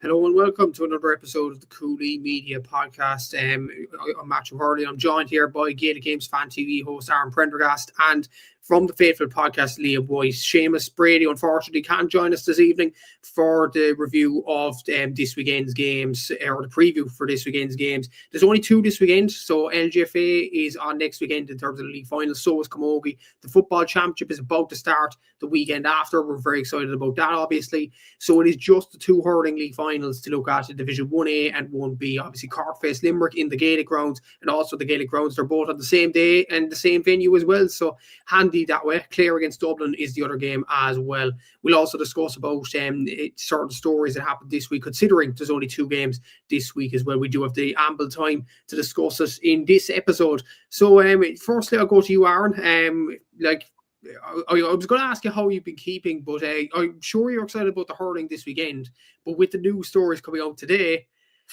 Hello and welcome to another episode of the Cúilín Media Podcast. I'm Matthew Hurley. I'm joined here by Gaelic Games Fan TV host Aaron Prendergast and from the faithful podcast Liam White. Seamus Brady unfortunately can't join us this evening for the review of this weekend's games, or the preview for this weekend's games. There's only two this weekend, so LGFA is on next weekend in terms of the league finals. So is Camogie. The football championship is about to start the weekend after. We're very excited about that, obviously. So it is just the two hurling league finals to look at in Division 1A and 1B. Obviously, Cork face Limerick in the Gaelic grounds, and also the Gaelic grounds. They're both on the same day and the same venue as well. So handy that way. Clare against Dublin is the other game as well. We'll also discuss about certain stories that happened this week, considering there's only two games this week as well. We do have the ample time to discuss it in this episode. So firstly, I'll go to you, Aaron. I was going to ask you how you've been keeping, but I'm sure you're excited about the hurling this weekend. But with the news stories coming out today,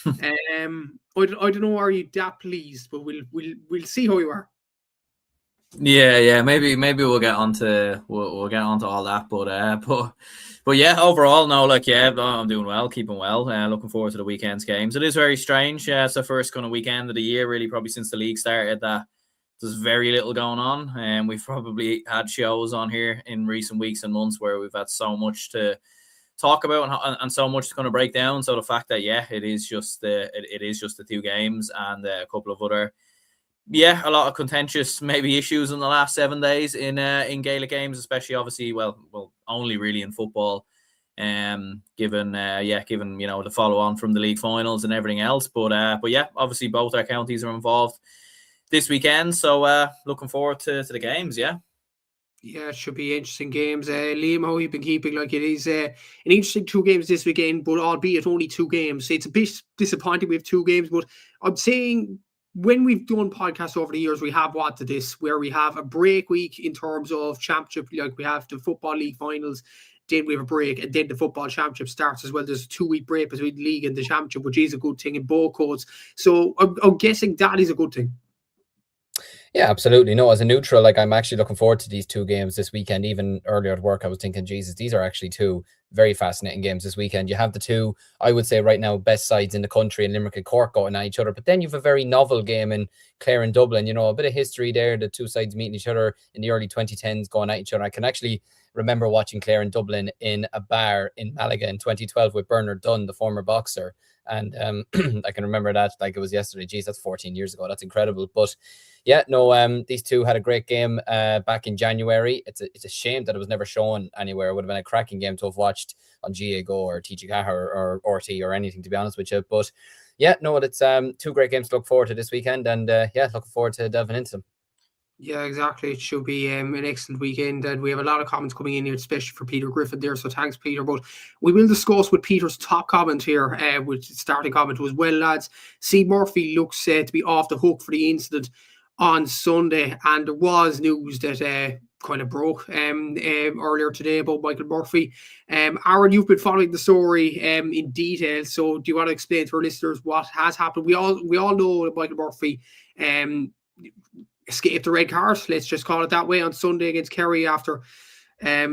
I don't know, are you that pleased? But we'll see how you are. Yeah. Maybe we'll get onto all that, but yeah, overall, no, I'm doing well, keeping well. Looking forward to the weekend's games. It is very strange. It's the first kind of weekend of the year, really, probably since the league started, that there's very little going on, and we've probably had shows on here in recent weeks and months where we've had so much to talk about and so much to kind of break down. So the fact that it is just the two games and a couple of other. Yeah, a lot of contentious maybe issues in the last 7 days in Gaelic games, especially obviously only really in football, given the follow on from the league finals and everything else. But yeah, obviously both our counties are involved this weekend, so looking forward to the games. Yeah, it should be interesting games. Liam, how you've been keeping? It is an interesting two games this weekend, but albeit only two games. It's a bit disappointing we have two games, but I'm saying, when we've done podcasts over the years, we have wanted this, where we have a break week in terms of championship. Like, we have the football league finals, then we have a break, and then the football championship starts as well. There's a 2-week break between the league and the championship, which is a good thing in both codes. So I'm guessing that is a good thing. Yeah, absolutely. No, as a neutral, I'm actually looking forward to these two games this weekend. Even earlier at work, I was thinking, Jesus, these are actually two very fascinating games this weekend. You have the two, I would say right now, best sides in the country in Limerick and Cork going at each other. But then you have a very novel game in Clare and Dublin. A bit of history there. The two sides meeting each other in the early 2010s, going at each other. I can actually remember watching Clare and Dublin in a bar in Malaga in 2012 with Bernard Dunn, the former boxer. And I can remember that like it was yesterday. Geez, that's 14 years ago. That's incredible. But yeah, no, these two had a great game back in January. It's a shame that it was never shown anywhere. It would have been a cracking game to have watched on GA Go or TG or RT or anything, to be honest with you. But yeah, no, it's two great games to look forward to this weekend. And looking forward to delving into them. Yeah, exactly. It should be an excellent weekend, and we have a lot of comments coming in here, especially for Peter Griffin there. So thanks, Peter. But we will discuss with Peter's top comment here, which starting comment was, well, lads, C. Murphy looks to be off the hook for the incident on Sunday, and there was news that kind of broke earlier today about Michael Murphy. Aaron, you've been following the story in detail, so do you want to explain to our listeners what has happened? We all know that Michael Murphy escaped the red card, let's just call it that way, on Sunday against Kerry after a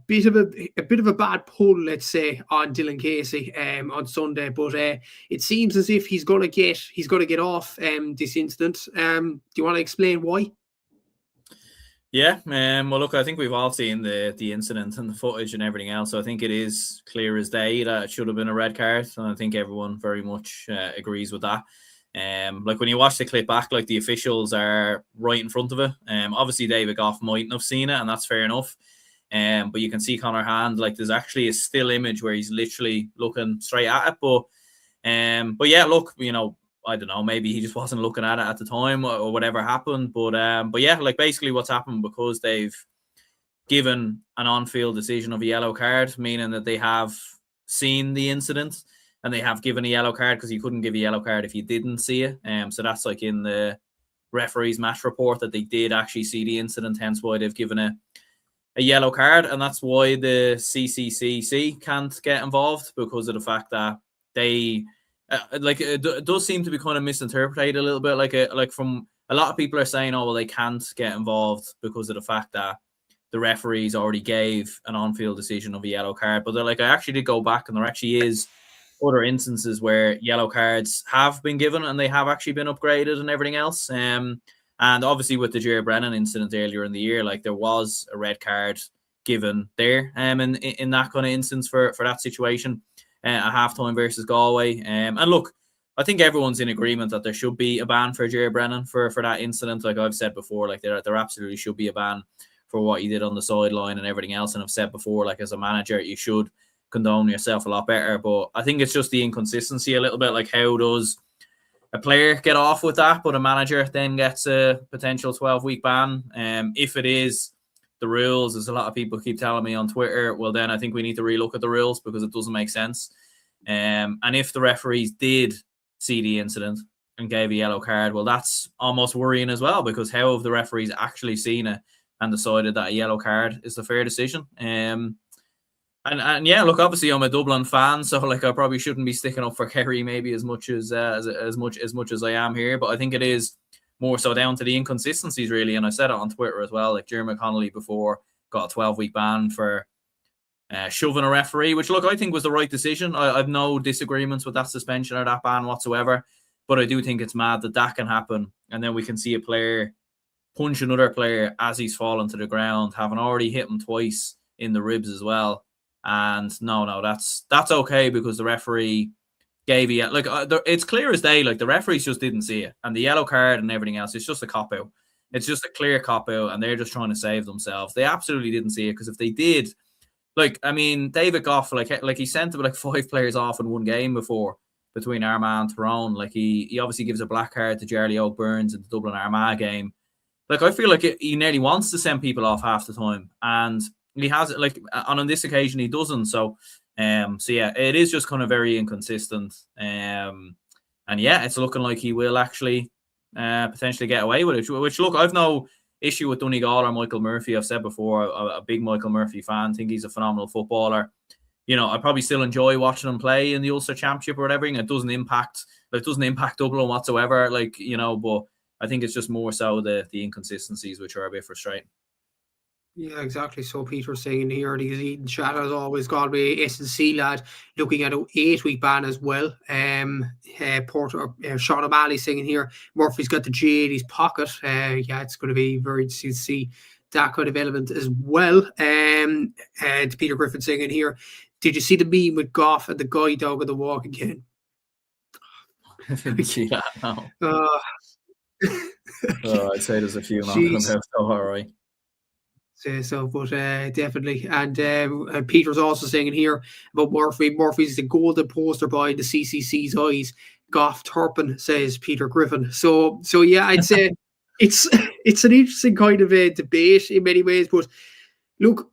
bit of a bad pull, let's say, on Dylan Casey on Sunday. But it seems as if he's gonna get off this incident. Do you want to explain why? Yeah, well, look, I think we've all seen the incident and the footage and everything else. So I think it is clear as day that it should have been a red card, and I think everyone very much agrees with that. When you watch the clip back, the officials are right in front of it. Obviously David Goff mightn't have seen it, and that's fair enough. But you can see Conor Hand, there's actually a still image where he's literally looking straight at it. But yeah, look, I don't know, maybe he just wasn't looking at it at the time or whatever happened. But yeah, basically what's happened, because they've given an on-field decision of a yellow card, meaning that they have seen the incident. And they have given a yellow card, because you couldn't give a yellow card if you didn't see it. So that's in the referee's match report that they did actually see the incident, hence why they've given a yellow card. And that's why the CCCC can't get involved, because of the fact that they it does seem to be kind of misinterpreted a little bit. From a lot of people are saying, oh, well, they can't get involved because of the fact that the referees already gave an on-field decision of a yellow card. But they're I actually did go back, and there actually is other instances where yellow cards have been given and they have actually been upgraded and everything else. And obviously with the Jerry Brennan incident earlier in the year, like there was a red card given there in that kind of instance for that situation at halftime versus Galway. And look, I think everyone's in agreement that there should be a ban for Jerry Brennan for that incident. Like I've said before, like there absolutely should be a ban for what he did on the sideline and everything else. And I've said before, like as a manager, you should condone yourself a lot better. But I think it's just the inconsistency a little bit. Like how does a player get off with that, but a manager then gets a potential 12-week ban? If it is the rules, as a lot of people keep telling me on Twitter, well then I think we need to relook at the rules because it doesn't make sense. And if the referees did see the incident and gave a yellow card, well that's almost worrying as well, because how have the referees actually seen it and decided that a yellow card is the fair decision? And yeah, look, obviously I'm a Dublin fan, so like I probably shouldn't be sticking up for Kerry maybe as much as I am here, but I think it is more so down to the inconsistencies really. And I said it on Twitter as well, like Jeremy Connolly before got a 12-week ban for shoving a referee, which look, I think was the right decision. I've no disagreements with that suspension or that ban whatsoever, but I do think it's mad that can happen, and then we can see a player punch another player as he's fallen to the ground, having already hit him twice in the ribs as well. And no, that's okay because the referee gave you like it's clear as day. Like the referees just didn't see it, and the yellow card and everything else. It's just a cop out. It's just a clear cop out, and they're just trying to save themselves. They absolutely didn't see it, because if they did, like I mean, David Goff, like he sent like 5 players off in one game before between Armagh and Tyrone. Like he obviously gives a black card to Charlie Oak Burns in the Dublin Armagh game. Like I feel like he nearly wants to send people off half the time, and he has it. Like on this occasion, he doesn't. So yeah, it is just kind of very inconsistent. And yeah, it's looking like he will actually potentially get away with it. Which look, I've no issue with Donegal or Michael Murphy. I've said before, a big Michael Murphy fan. Think he's a phenomenal footballer. You know, I probably still enjoy watching him play in the Ulster Championship or whatever. And it doesn't impact Dublin whatsoever. Like, you know, but I think it's just more so the inconsistencies which are a bit frustrating. Yeah, exactly. So Peter's saying here, he's eating chat as always. Galway S&C lad looking at an 8-week ban as well. Porter Sean O'Malley saying here, Murphy's got the G in his pocket. Yeah, it's going to be very interesting to see that kind of element as well. And Peter Griffin saying in here, did you see the meme with Goff and the guy dog on the walk again? I didn't see that, no. I'd say there's a few knocking about, so all right. So, but definitely. And Peter's also saying in here about Murphy. Murphy's the golden poster boy in the CCC's eyes. Goff Turpin, says Peter Griffin. So yeah, I'd say it's an interesting kind of a debate in many ways. But look,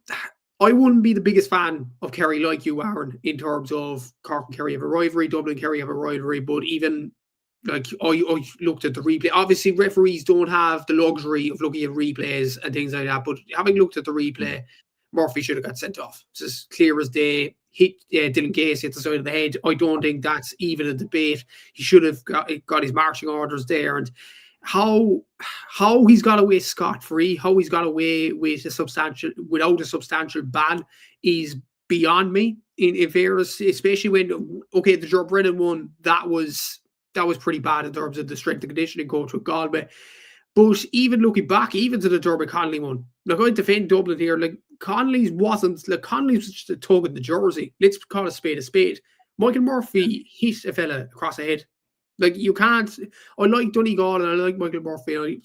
I wouldn't be the biggest fan of Kerry like you, Aaron, in terms of Cork and Kerry have a rivalry, Dublin and Kerry have a rivalry, but even like I looked at the replay. Obviously, referees don't have the luxury of looking at replays and things like that. But having looked at the replay, Murphy should have got sent off. It's as clear as day. Hit Dylan Casey at the side of the head. I don't think that's even a debate. He should have got his marching orders there. And how he's got away scot-free, how he's got away with without a substantial ban is beyond me. In fairness, especially when the Joe Brennan one, that was pretty bad in terms of the strength and conditioning coach with Galway. But even looking back, even to the Dermot Connolly one, like I defend Dublin here, like Connolly's was just a tug in the jersey. Let's call a spade a spade. Michael Murphy hit a fella across the head. Like you can't. I like Donegal and I like Michael Murphy.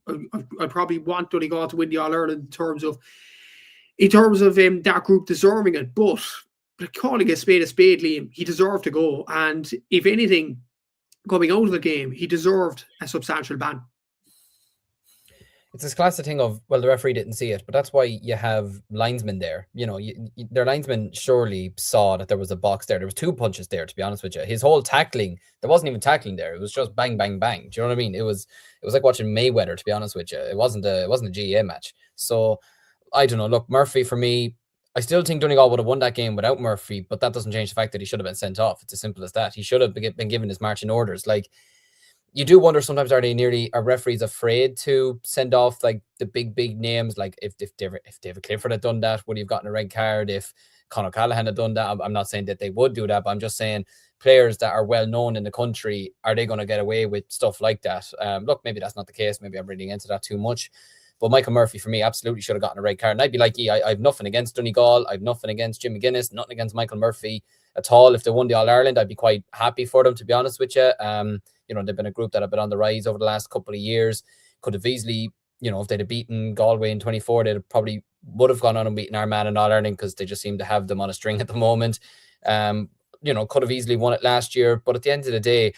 I probably want Donegal to win the All Ireland in terms of that group deserving it. But calling a spade, Liam, he deserved to go. And if anything, coming out of the game, he deserved a substantial ban. It's this classic thing of, well, the referee didn't see it, but that's why you have linesmen there. You know, their linesmen surely saw that there was a box there. There was 2 punches there, to be honest with you. His whole tackling, there wasn't even tackling there. It was just bang, bang, bang. Do you know what I mean? It was like watching Mayweather, to be honest with you. It wasn't a GAA match. So I don't know. Look, Murphy, for me, I still think Donegal would have won that game without Murphy, but that doesn't change the fact that he should have been sent off. It's as simple as that. He should have been given his marching orders. Like, you do wonder sometimes, are referees afraid to send off like the big names? Like if David Clifford had done that, would he have gotten a red card? If Conor Callaghan had done that. I'm not saying that they would do that, but I'm just saying players that are well known in the country, are they going to get away with stuff like that? Look, maybe that's not the case. Maybe I'm reading into that too much. But Michael Murphy, for me, absolutely should have gotten a red card. And I'd be like, I have nothing against Donegal. I have nothing against Jim McGuinness, nothing against Michael Murphy at all. If they won the All-Ireland, I'd be quite happy for them, to be honest with you. They've been a group that have been on the rise over the last couple of years. Could have easily, if they'd have beaten Galway in 24, they'd probably would have gone on and beaten Armagh in All-Ireland, because they just seem to have them on a string at the moment. Could have easily won it last year. But at the end of the day,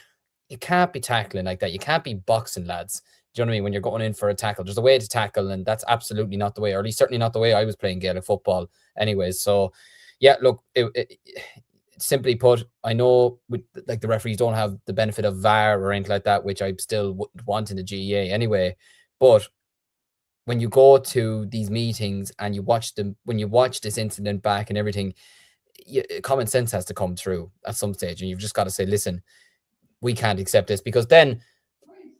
you can't be tackling like that. You can't be boxing, lads. Do you know what I mean? When you're going in for a tackle, there's a way to tackle, and that's absolutely not the way, or at least certainly not the way I was playing Gaelic football anyways. So, yeah, look, simply put, I know the referees don't have the benefit of VAR or anything like that, which I still wouldn't want in the GEA anyway. But when you go to these meetings and you watch them, when you watch this incident back and everything, common sense has to come through at some stage, and you've just got to say, listen, we can't accept this. Because then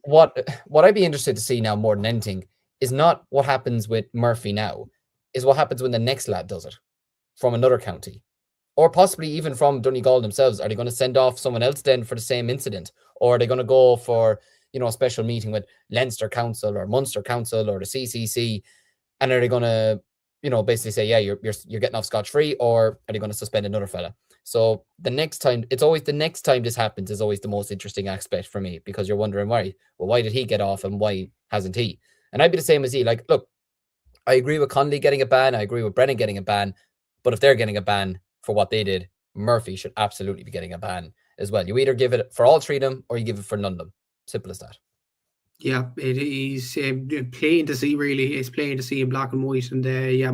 what I'd be interested to see now more than anything is not what happens with Murphy now, is what happens when the next lad does it from another county, or possibly even from Donegal themselves. Are they going to send off someone else then for the same incident, or are they going to go for a special meeting with Leinster Council or Munster Council or the CCC, and are they going to basically say, yeah, you're getting off scotch-free, or are they going to suspend another fella? So the next time this happens is always the most interesting aspect for me, because you're wondering why. Well, why did he get off and why hasn't he? And I'd be the same as he. Like, look, I agree with Connolly getting a ban. I agree with Brennan getting a ban. But if they're getting a ban for what they did, Murphy should absolutely be getting a ban as well. You either give it for all three of them, or you give it for none of them. Simple as that. Yeah, it is plain to see, really. It's plain to see in black and white. And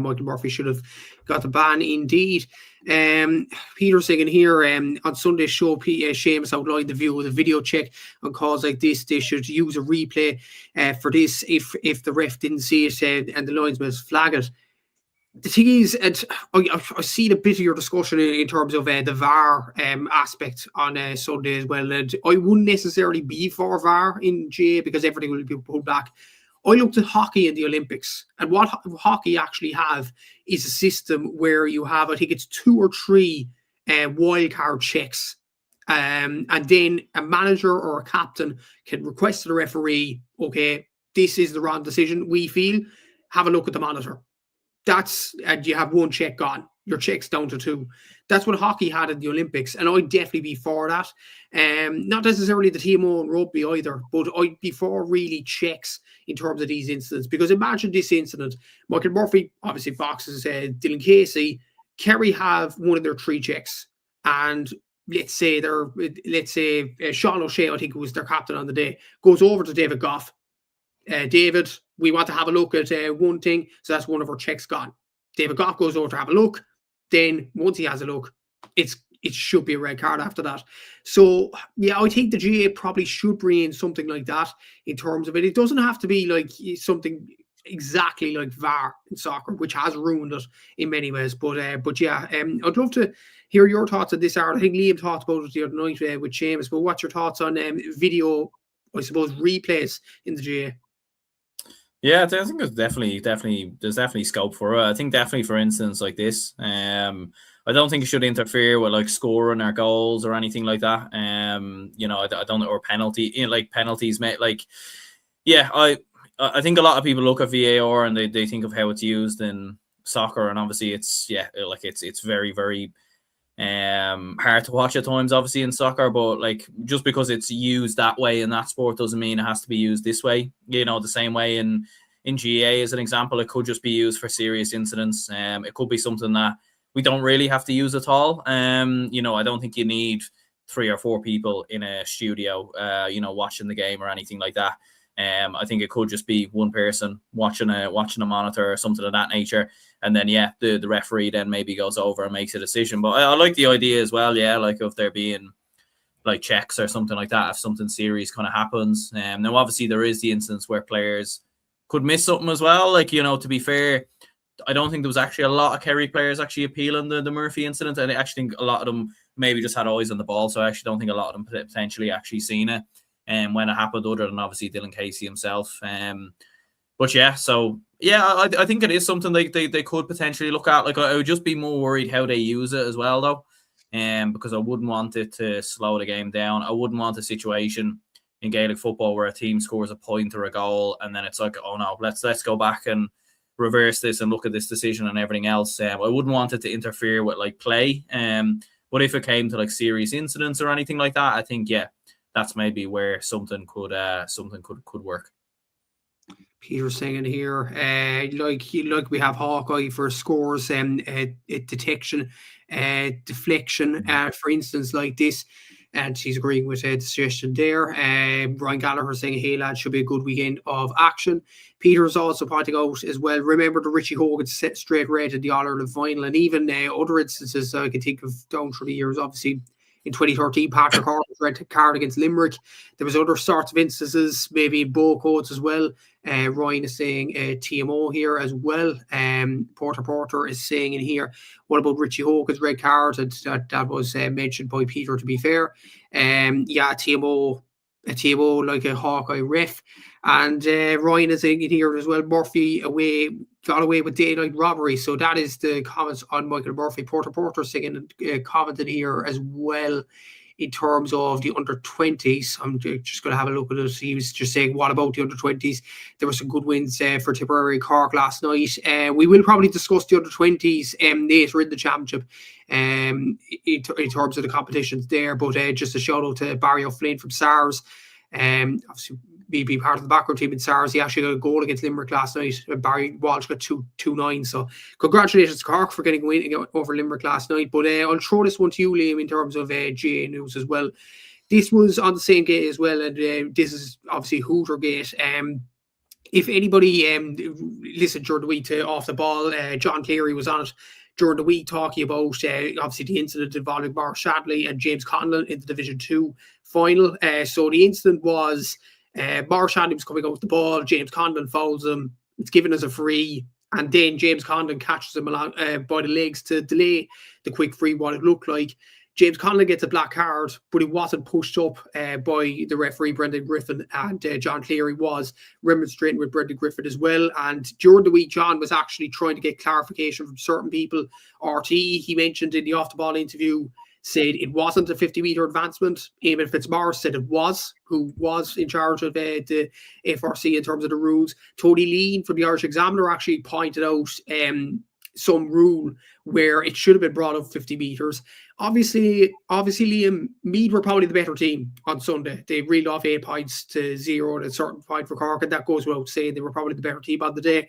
Michael Murphy should have got the ban indeed. Peter saying here on Sunday's show, Seamus outlined the view of the video check on calls like this. They should use a replay for this if the ref didn't see it and the linesman flag it. The thing is, and I see the bit of your discussion in terms of the VAR aspect on Sunday as well. And I wouldn't necessarily be for VAR in GA, because everything will be pulled back. I looked at hockey in the Olympics, and what hockey actually have is a system where you have, I think it's 2 or 3 wild card checks. And then a manager or a captain can request to the referee, okay, this is the wrong decision, we feel, have a look at the monitor. And you have 1 check gone. Your check's down to 2. That's what hockey had in the Olympics, and I'd definitely be for that. Not necessarily the TMO and rugby either, but I'd be for really checks in terms of these incidents. Because imagine this incident: Michael Murphy obviously boxes Dylan Casey. Kerry have one of their 3 checks, and let's say Sean O'Shea, I think, who was their captain on the day, goes over to David Goff. David, we want to have a look at one thing, so that's one of our checks gone. David Goff goes over to have a look. Then once he has a look, it should be a red card after that. So yeah, I think the GA probably should bring in something like that in terms of it. It doesn't have to be like something exactly like VAR in soccer, which has ruined it in many ways. But yeah, I'd love to hear your thoughts on this, Aaron. I think Liam talked about it the other night with Seamus. But what's your thoughts on video, I suppose, replays in the GA? Yeah, I think there's definitely scope for it. I think definitely for instance like this, I don't think it should interfere with like scoring or goals or anything like that. I don't know, or penalty, like penalties, like, yeah, I think a lot of people look at VAR and they think of how it's used in soccer, and obviously it's very, very hard to watch at times, obviously, in soccer, but like just because it's used that way in that sport doesn't mean it has to be used this way. The same way in GA, as an example, it could just be used for serious incidents. It could be something that we don't really have to use at all. I don't think you need 3 or 4 people in a studio, watching the game or anything like that. I think it could just be one person watching a monitor or something of that nature, and then the referee then maybe goes over and makes a decision. But I like the idea as well, like if there being like checks or something like that if something serious kind of happens. Now obviously there is the instance where players could miss something as well. Like, to be fair, I don't think there was actually a lot of Kerry players actually appealing the Murphy incident. I actually think a lot of them maybe just had eyes on the ball, so I actually don't think a lot of them potentially actually seen it when it happened, other than obviously Dylan Casey himself. But yeah, so yeah, I think it is something they could potentially look at. Like, I would just be more worried how they use it as well, though, because I wouldn't want it to slow the game down. I wouldn't want a situation in Gaelic football where a team scores a point or a goal, and then it's like, oh no, let's go back and reverse this and look at this decision and everything else. I wouldn't want it to interfere with like play. But if it came to like serious incidents or anything like that, I think that's maybe where something could work. Peter's saying here, like we have Hawkeye for scores and detection, deflection, for instance, like this. And she's agreeing with the suggestion there. Brian Gallagher saying, hey, lads, should be a good weekend of action. Peter's also pointing out as well, remember the Richie Hogan set straight red in the All-Ireland final, and even other instances I can think of down through the years, obviously. In 2013, Patrick Hart's red card against Limerick. There was other sorts of instances, maybe in bow codes as well. Ryan is saying TMO here as well. Porter is saying in here, what about Richie Hogan's red card? That was mentioned by Peter, to be fair. TMO like a Hawkeye ref. And Ryan is saying in here as well, Murphy got away with daylight robbery. So that is the comments on Michael Murphy. Porter saying commented here as well in terms of the under-20s. I'm just going to have a look at it. He was just saying, what about the under-20s? There were some good wins for Tipperary Cork last night. We will probably discuss the under-20s later in the championship in terms of the competitions there. But just a shout out to Barry O'Flynn from SARS. Obviously, being part of the background team in SARS, he actually got a goal against Limerick last night. Barry Walsh got 2-9. So congratulations to Cork for getting a win over Limerick last night. But I'll throw this one to you, Liam, in terms of GA news as well. This was on the same gate as well, and this is obviously Hooter Gate. If anybody listened during the week to Off the Ball, John Cleary was on it during the week talking about obviously the incident involving Mar Shadley and James Conlon in the Division 2 final. So the incident was Mar Shadley was coming out with the ball, James Conlon fouls him, it's given as a free, and then James Conlon catches him along by the legs to delay the quick free, what it looked like. James Conlon gets a black card, but he wasn't pushed up by the referee, Brendan Griffin, and John Cleary was remonstrating with Brendan Griffin as well. And during the week, John was actually trying to get clarification from certain people. RT, he mentioned in the off-the-ball interview, said it wasn't a 50-metre advancement. Eamon Fitzmaurice said it was, who was in charge of the FRC in terms of the rules. Tony Lean from the Irish Examiner actually pointed out some rule where it should have been brought up 50 metres. Obviously, Liam, Meath were probably the better team on Sunday. They reeled off 8 points to 0 at a certain point for Cork, and that goes without saying. They were probably the better team on the day.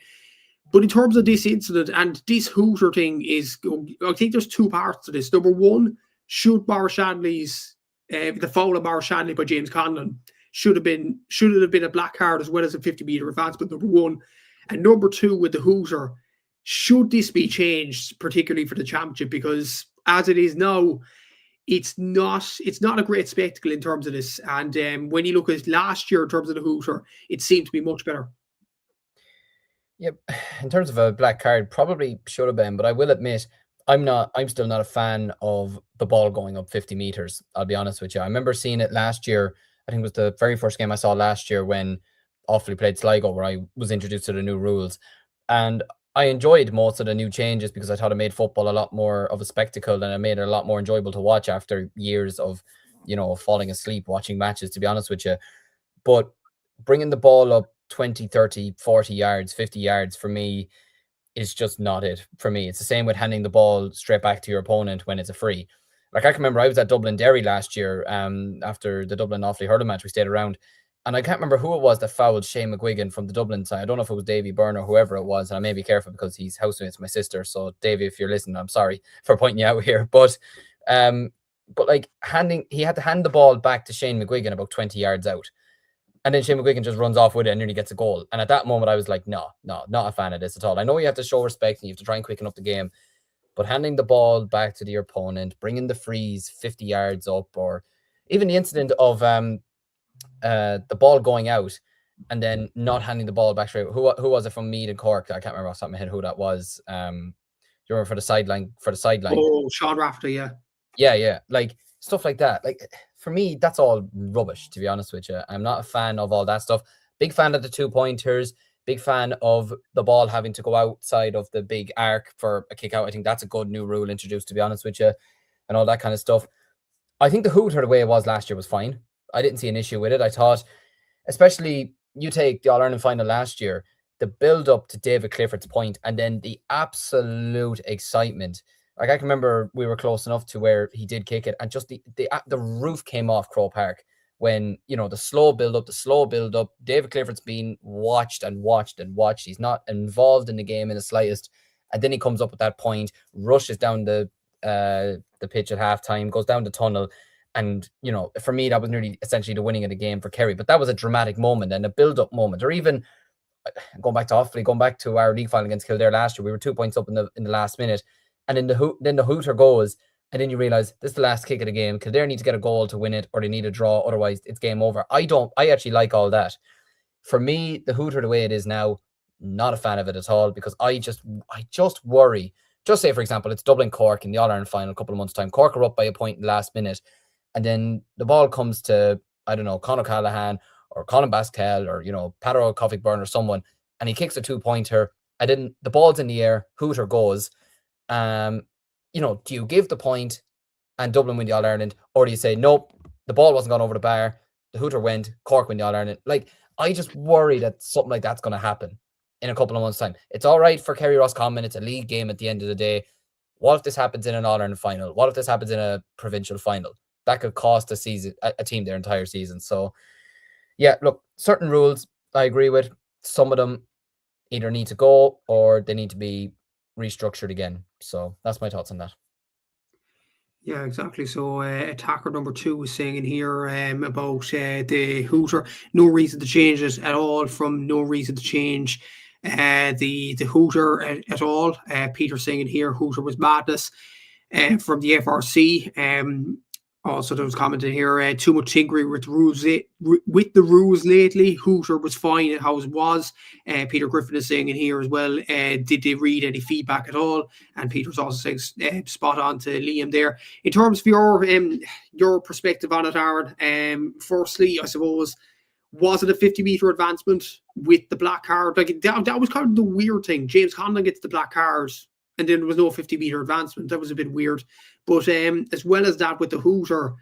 But in terms of this incident and this Hooter thing I think there's two parts to this. Number one, should Mar Shadley's the foul of Mar Shadley by James Conlon should it have been a black card as well as a 50-metre advancement, number one. And number two, with the Hooter, should this be changed, particularly for the championship? Because as it is now, it's not a great spectacle in terms of this. And when you look at last year in terms of the Hooter, it seemed to be much better. Yep, in terms of a black card, probably should have been, but I will admit, I'm still not a fan of the ball going up 50 metres, I'll be honest with you. I remember seeing it last year. I think it was the very first game I saw last year when Offaly played Sligo, where I was introduced to the new rules. And I enjoyed most of the new changes because I thought it made football a lot more of a spectacle, and it made it a lot more enjoyable to watch after years of, falling asleep watching matches, to be honest with you. But bringing the ball up 20, 30, 40 yards, 50 yards for me is just not it for me. It's the same with handing the ball straight back to your opponent when it's a free. Like, I can remember I was at Dublin Derry last year after the Dublin Offaly hurling match. We stayed around, and I can't remember who it was that fouled Shane McGuigan from the Dublin side. I don't know if it was Davy Byrne or whoever it was, and I may be careful because he's housemates with my sister. So Davy, if you're listening, I'm sorry for pointing you out here. But like, he had to hand the ball back to Shane McGuigan about 20 yards out. And then Shane McGuigan just runs off with it and nearly gets a goal. And at that moment, I was like, no, not a fan of this at all. I know you have to show respect and you have to try and quicken up the game, but handing the ball back to your opponent, bringing the freeze 50 yards up, or even the incident of the ball going out and then not handing the ball back straight. Who was it from Meath and Cork? I can't remember off the top of my head who that was. You remember for the sideline? Oh, Sean Rafferty, yeah. Yeah. Like, stuff like that. Like, for me, that's all rubbish, to be honest with you. I'm not a fan of all that stuff. Big fan of the 2-pointers. Big fan of the ball having to go outside of the big arc for a kick out. I think that's a good new rule introduced, to be honest with you, and all that kind of stuff. I think the hooter, the way it was last year, was fine. I didn't see an issue with it. I thought, especially you take the All-Ireland final last year, the build-up to David Clifford's point, and then the absolute excitement. Like, I can remember we were close enough to where he did kick it, and just the roof came off Croke Park when, you know, the slow build-up. David Clifford's been watched and watched and watched. He's not involved in the game in the slightest. And then he comes up with that point, rushes down the pitch at halftime, goes down the tunnel. And, you know, for me, that was nearly essentially the winning of the game for Kerry. But that was a dramatic moment and a build-up moment. Or even going back to our league final against Kildare last year, we were 2 points up in the last minute. And then the hooter goes, and then you realise this is the last kick of the game. Kildare need to get a goal to win it, or they need a draw, otherwise it's game over. I actually like all that. For me, the hooter, the way it is now, not a fan of it at all, because I just worry. Just say, for example, it's Dublin Cork in the All-Ireland final a couple of months' time. Cork are up by a point in the last minute, and then the ball comes to, I don't know, Conor Callahan or Colin Baskel or, you know, Patro Coffey-Byrne or someone, and he kicks a 2-pointer, and then the ball's in the air, hooter goes. You know, do you give the point and Dublin win the All-Ireland, or do you say, nope, the ball wasn't gone over the bar, the hooter went, Cork win the All-Ireland? Like, I just worry that something like that's going to happen in a couple of months' time. It's all right for Kerry Roscommon. It's a league game at the end of the day. What if this happens in an All-Ireland final? What if this happens in a provincial final? That could cost a team their entire season. So, yeah, look, certain rules I agree with. Some of them either need to go or they need to be restructured again. So that's my thoughts on that. Yeah, exactly. So attacker number 2 was saying in here about the hooter. No reason to change it at all. From no reason to change the hooter at all. Peter saying in here, hooter was madness from the FRC. Also, there was commenting here, too much tinkering with the rules lately. Hooter was fine how it was. Peter Griffin is saying in here as well, did they read any feedback at all? And Peter's also saying spot on to Liam there. In terms of your perspective on it, Aaron, firstly, I suppose, was it a 50-metre advancement with the black card? Like that was kind of the weird thing. James Conlon gets the black card, and then there was no 50-metre advancement. That was a bit weird. But as well as that, with the hooter,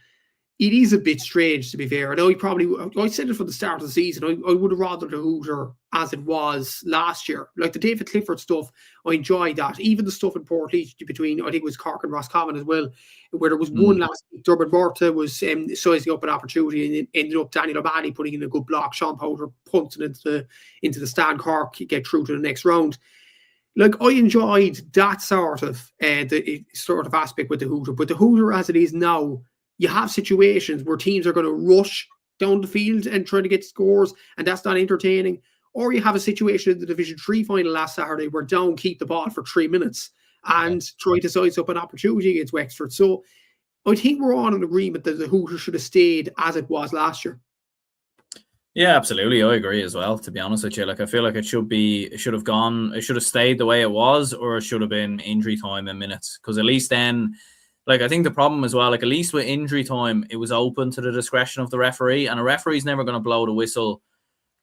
it is a bit strange, to be fair. I know I said it from the start of the season, I would have rather the hooter as it was last year. Like the David Clifford stuff, I enjoyed that. Even the stuff in Portlaoise between, I think it was Cork and Roscommon as well, where there was one last week. Dermot Murtagh was sizing up an opportunity, and ended up Daniel O'Malley putting in a good block. Sean Powder punting into the stand. Cork get through to the next round. Like, I enjoyed that sort of aspect with the hooter. But the hooter as it is now, you have situations where teams are going to rush down the field and try to get scores, and that's not entertaining. Or you have a situation in the Division 3 final last Saturday where Down keep the ball for 3 minutes and try to size up an opportunity against Wexford. So I think we're all in agreement that the hooter should have stayed as it was last year. Yeah, absolutely. I agree as well, to be honest with you. Like, I feel like it should have stayed the way it was, or it should have been injury time in minutes. Because at least then, like, I think the problem as well, like, at least with injury time, it was open to the discretion of the referee, and a referee's never going to blow the whistle,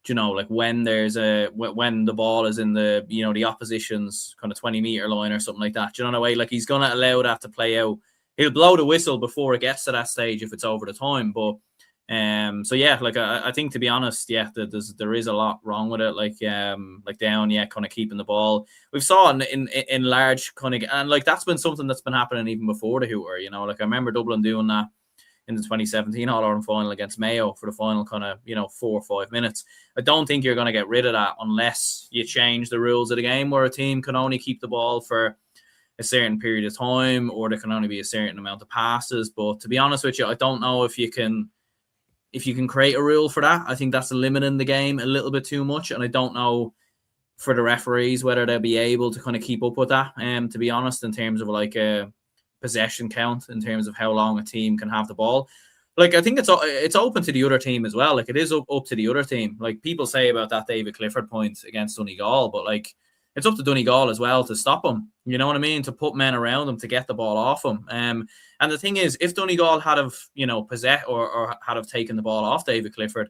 you know, like when when the ball is in the, you know, the opposition's kind of 20-meter line or something like that. Do you know the way? Like, he's going to allow that to play out. He'll blow the whistle before it gets to that stage if it's over the time, but so yeah, like I think, to be honest, yeah, there is a lot wrong with it. Like Down, yeah, kind of keeping the ball. We've saw in large kind of, and like that's been something that's been happening even before the hooter. You know, like I remember Dublin doing that in the 2017 All-Ireland final against Mayo for the final kind of, you know, 4 or 5 minutes. I don't think you're going to get rid of that unless you change the rules of the game, where a team can only keep the ball for a certain period of time, or there can only be a certain amount of passes. But to be honest with you, I don't know if you can create a rule for that. I think that's limiting the game a little bit too much. And I don't know for the referees whether they'll be able to kind of keep up with that. To be honest, in terms of like a possession count, in terms of how long a team can have the ball. Like, I think it's open to the other team as well. Like, it is up to the other team. Like, people say about that David Clifford point against Donegal, but like, it's up to Donegal as well to stop him. You know what I mean? To put men around him to get the ball off him. And the thing is, if Donegal had have, you know, possessed or had have taken the ball off David Clifford,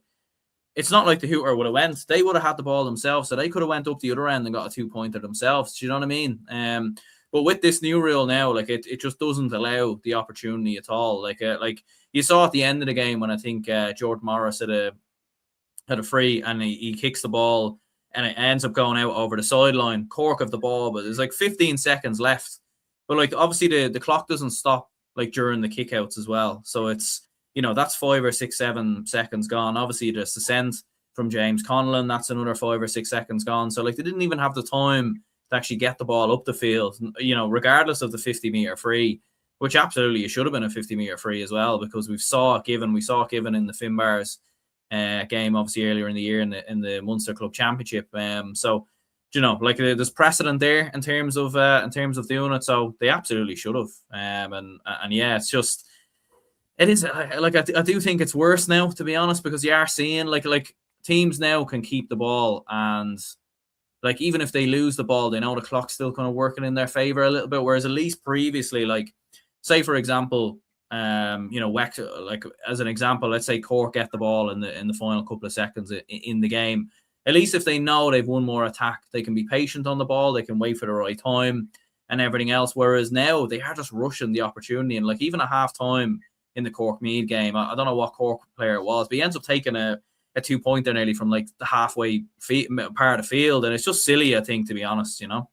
it's not like the hooter would have went. They would have had the ball themselves, so they could have went up the other end and got a 2-pointer themselves. Do you know what I mean? But with this new rule now, like it just doesn't allow the opportunity at all. Like you saw at the end of the game when I think Jordan Morris had a free and he kicks the ball and it ends up going out over the sideline. Cork of the ball, but there's like 15 seconds left. But like obviously the clock doesn't stop like during the kickouts as well. So it's, you know, that's 5 or 6, 7 seconds gone. Obviously the descent from James Conlon, that's another 5 or 6 seconds gone. So like they didn't even have the time to actually get the ball up the field, you know, regardless of the 50-meter free, which absolutely it should have been a 50-meter free as well, because we saw it given in the Finbars game obviously earlier in the year in the Munster Club Championship. So you know, like there's precedent there in terms of doing it, so they absolutely should have. And yeah, it's just it is like I do think it's worse now, to be honest, because you are seeing like teams now can keep the ball, and like even if they lose the ball, they know the clock's still kind of working in their favor a little bit. Whereas at least previously, like say for example, you know, like as an example, let's say Cork get the ball in the final couple of seconds in the game. At least if they know they've one more attack, they can be patient on the ball. They can wait for the right time and everything else. Whereas now they are just rushing the opportunity. And like even at half time in the Cork Meath game, I don't know what Cork player it was, but he ends up taking a 2-pointer nearly from like the halfway part of the field. And it's just silly, I think, to be honest, you know?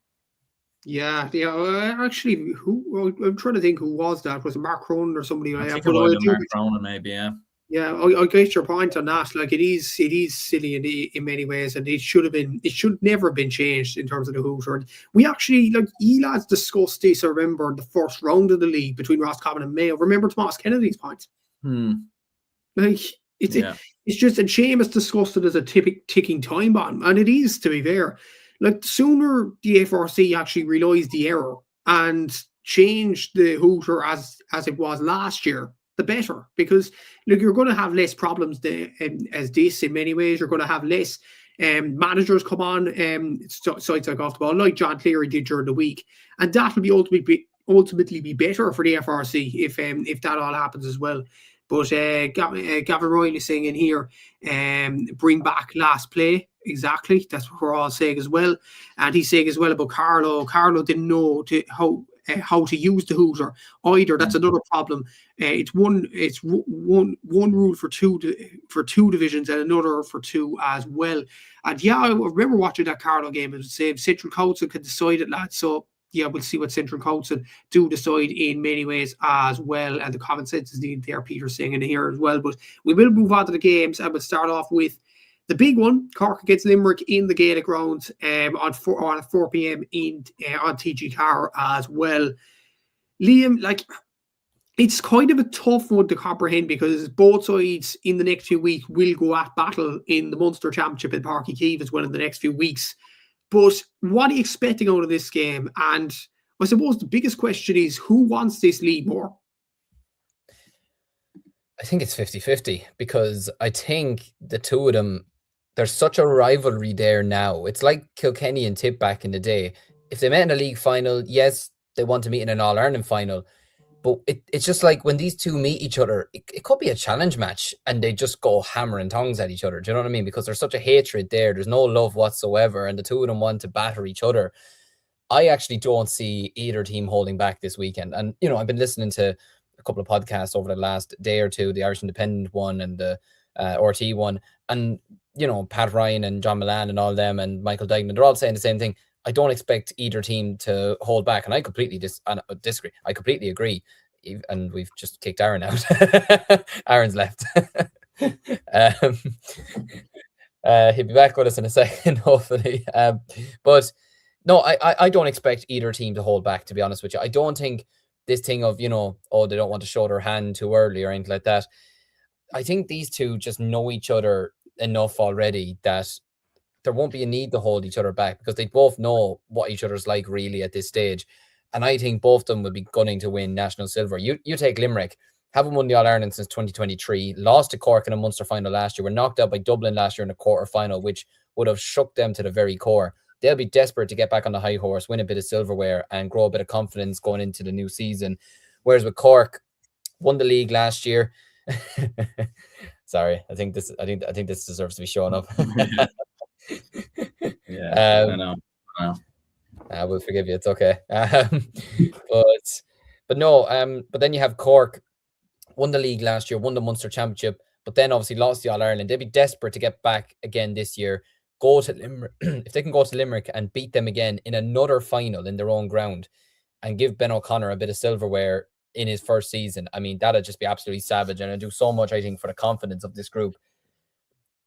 Yeah. Actually, I'm trying to think who was that. Was it Mark Cronin or somebody like I that? think it might have been Mark Cronin, maybe, yeah. Yeah, I get your point on that. Like it is silly in many ways, and it should never have been changed in terms of the hooter. We actually, like, you lads discussed this, I remember, the first round of the league between Roscommon and Mayo. Remember Thomas Kennedy's point? Like it's just, and Seamus discussed it as a ticking time bomb, and it is, to be fair. Like the sooner the FRC actually realised the error and changed the hooter as it was last year, the better, because look, you're going to have less problems as this in many ways. You're going to have less managers come on sides like off the ball, like John Cleary did during the week, and that will be ultimately be better for the FRC if that all happens as well. But Gavin Riley saying in here, bring back last play. Exactly, that's what we're all saying as well. And he's saying as well about Carlo. Carlo didn't know how to use the hooter either. That's another problem. It's one rule for two divisions and another for two as well. And yeah, I remember watching that Carlo game. It was the same. Central Council could decide it, lads. So yeah, we'll see what Central Council do decide in many ways as well. And the common sense is needed there, Peter saying in here as well. But we will move on to the games, and we'll start off with the big one, Cork against Limerick in the Gaelic grounds on 4 p.m. on TG Car as well. Liam, like, it's kind of a tough one to comprehend because both sides in the next few weeks will go at battle in the Munster Championship in Páirc Uí Chaoimh as well in the next few weeks. But what are you expecting out of this game? And I suppose the biggest question is, who wants this league more? I think it's 50-50 because I think the two of them, there's such a rivalry there now. It's like Kilkenny and Tip back in the day. If they met in a league final, yes, they want to meet in an All-Ireland final. But it's just like when these two meet each other, it could be a challenge match and they just go hammer and tongs at each other. Do you know what I mean? Because there's such a hatred there. There's no love whatsoever. And the two of them want to batter each other. I actually don't see either team holding back this weekend. And, you know, I've been listening to a couple of podcasts over the last day or two, the Irish Independent one and the RT one. And, you know, Pat Ryan and John Milan and all them and Michael Dignan, they're all saying the same thing. I don't expect either team to hold back. And I completely disagree. I completely agree. And we've just kicked Aaron out. Aaron's left. He'll be back with us in a second, hopefully. But no, I don't expect either team to hold back, to be honest with you. I don't think this thing of, you know, oh, they don't want to show their hand too early or anything like that. I think these two just know each other enough already that there won't be a need to hold each other back because they both know what each other's like really at this stage. And I think both of them will be gunning to win national silver. You take Limerick, haven't won the All-Ireland since 2023, lost to Cork in a Munster final last year, were knocked out by Dublin last year in a quarter final, which would have shook them to the very core. They'll be desperate to get back on the high horse, win a bit of silverware and grow a bit of confidence going into the new season. Whereas with Cork, won the league last year. Sorry, I think this deserves to be shown up. Yeah, I know. I will forgive you. It's okay. But no. But then you have Cork, won the league last year, won the Munster Championship, but then obviously lost the All Ireland. They'd be desperate to get back again this year. Go to Limerick if they can go to Limerick and beat them again in another final in their own ground, and give Ben O'Connor a bit of silverware in his first season. I mean, that'd just be absolutely savage, and it'd do so much, I think, for the confidence of this group.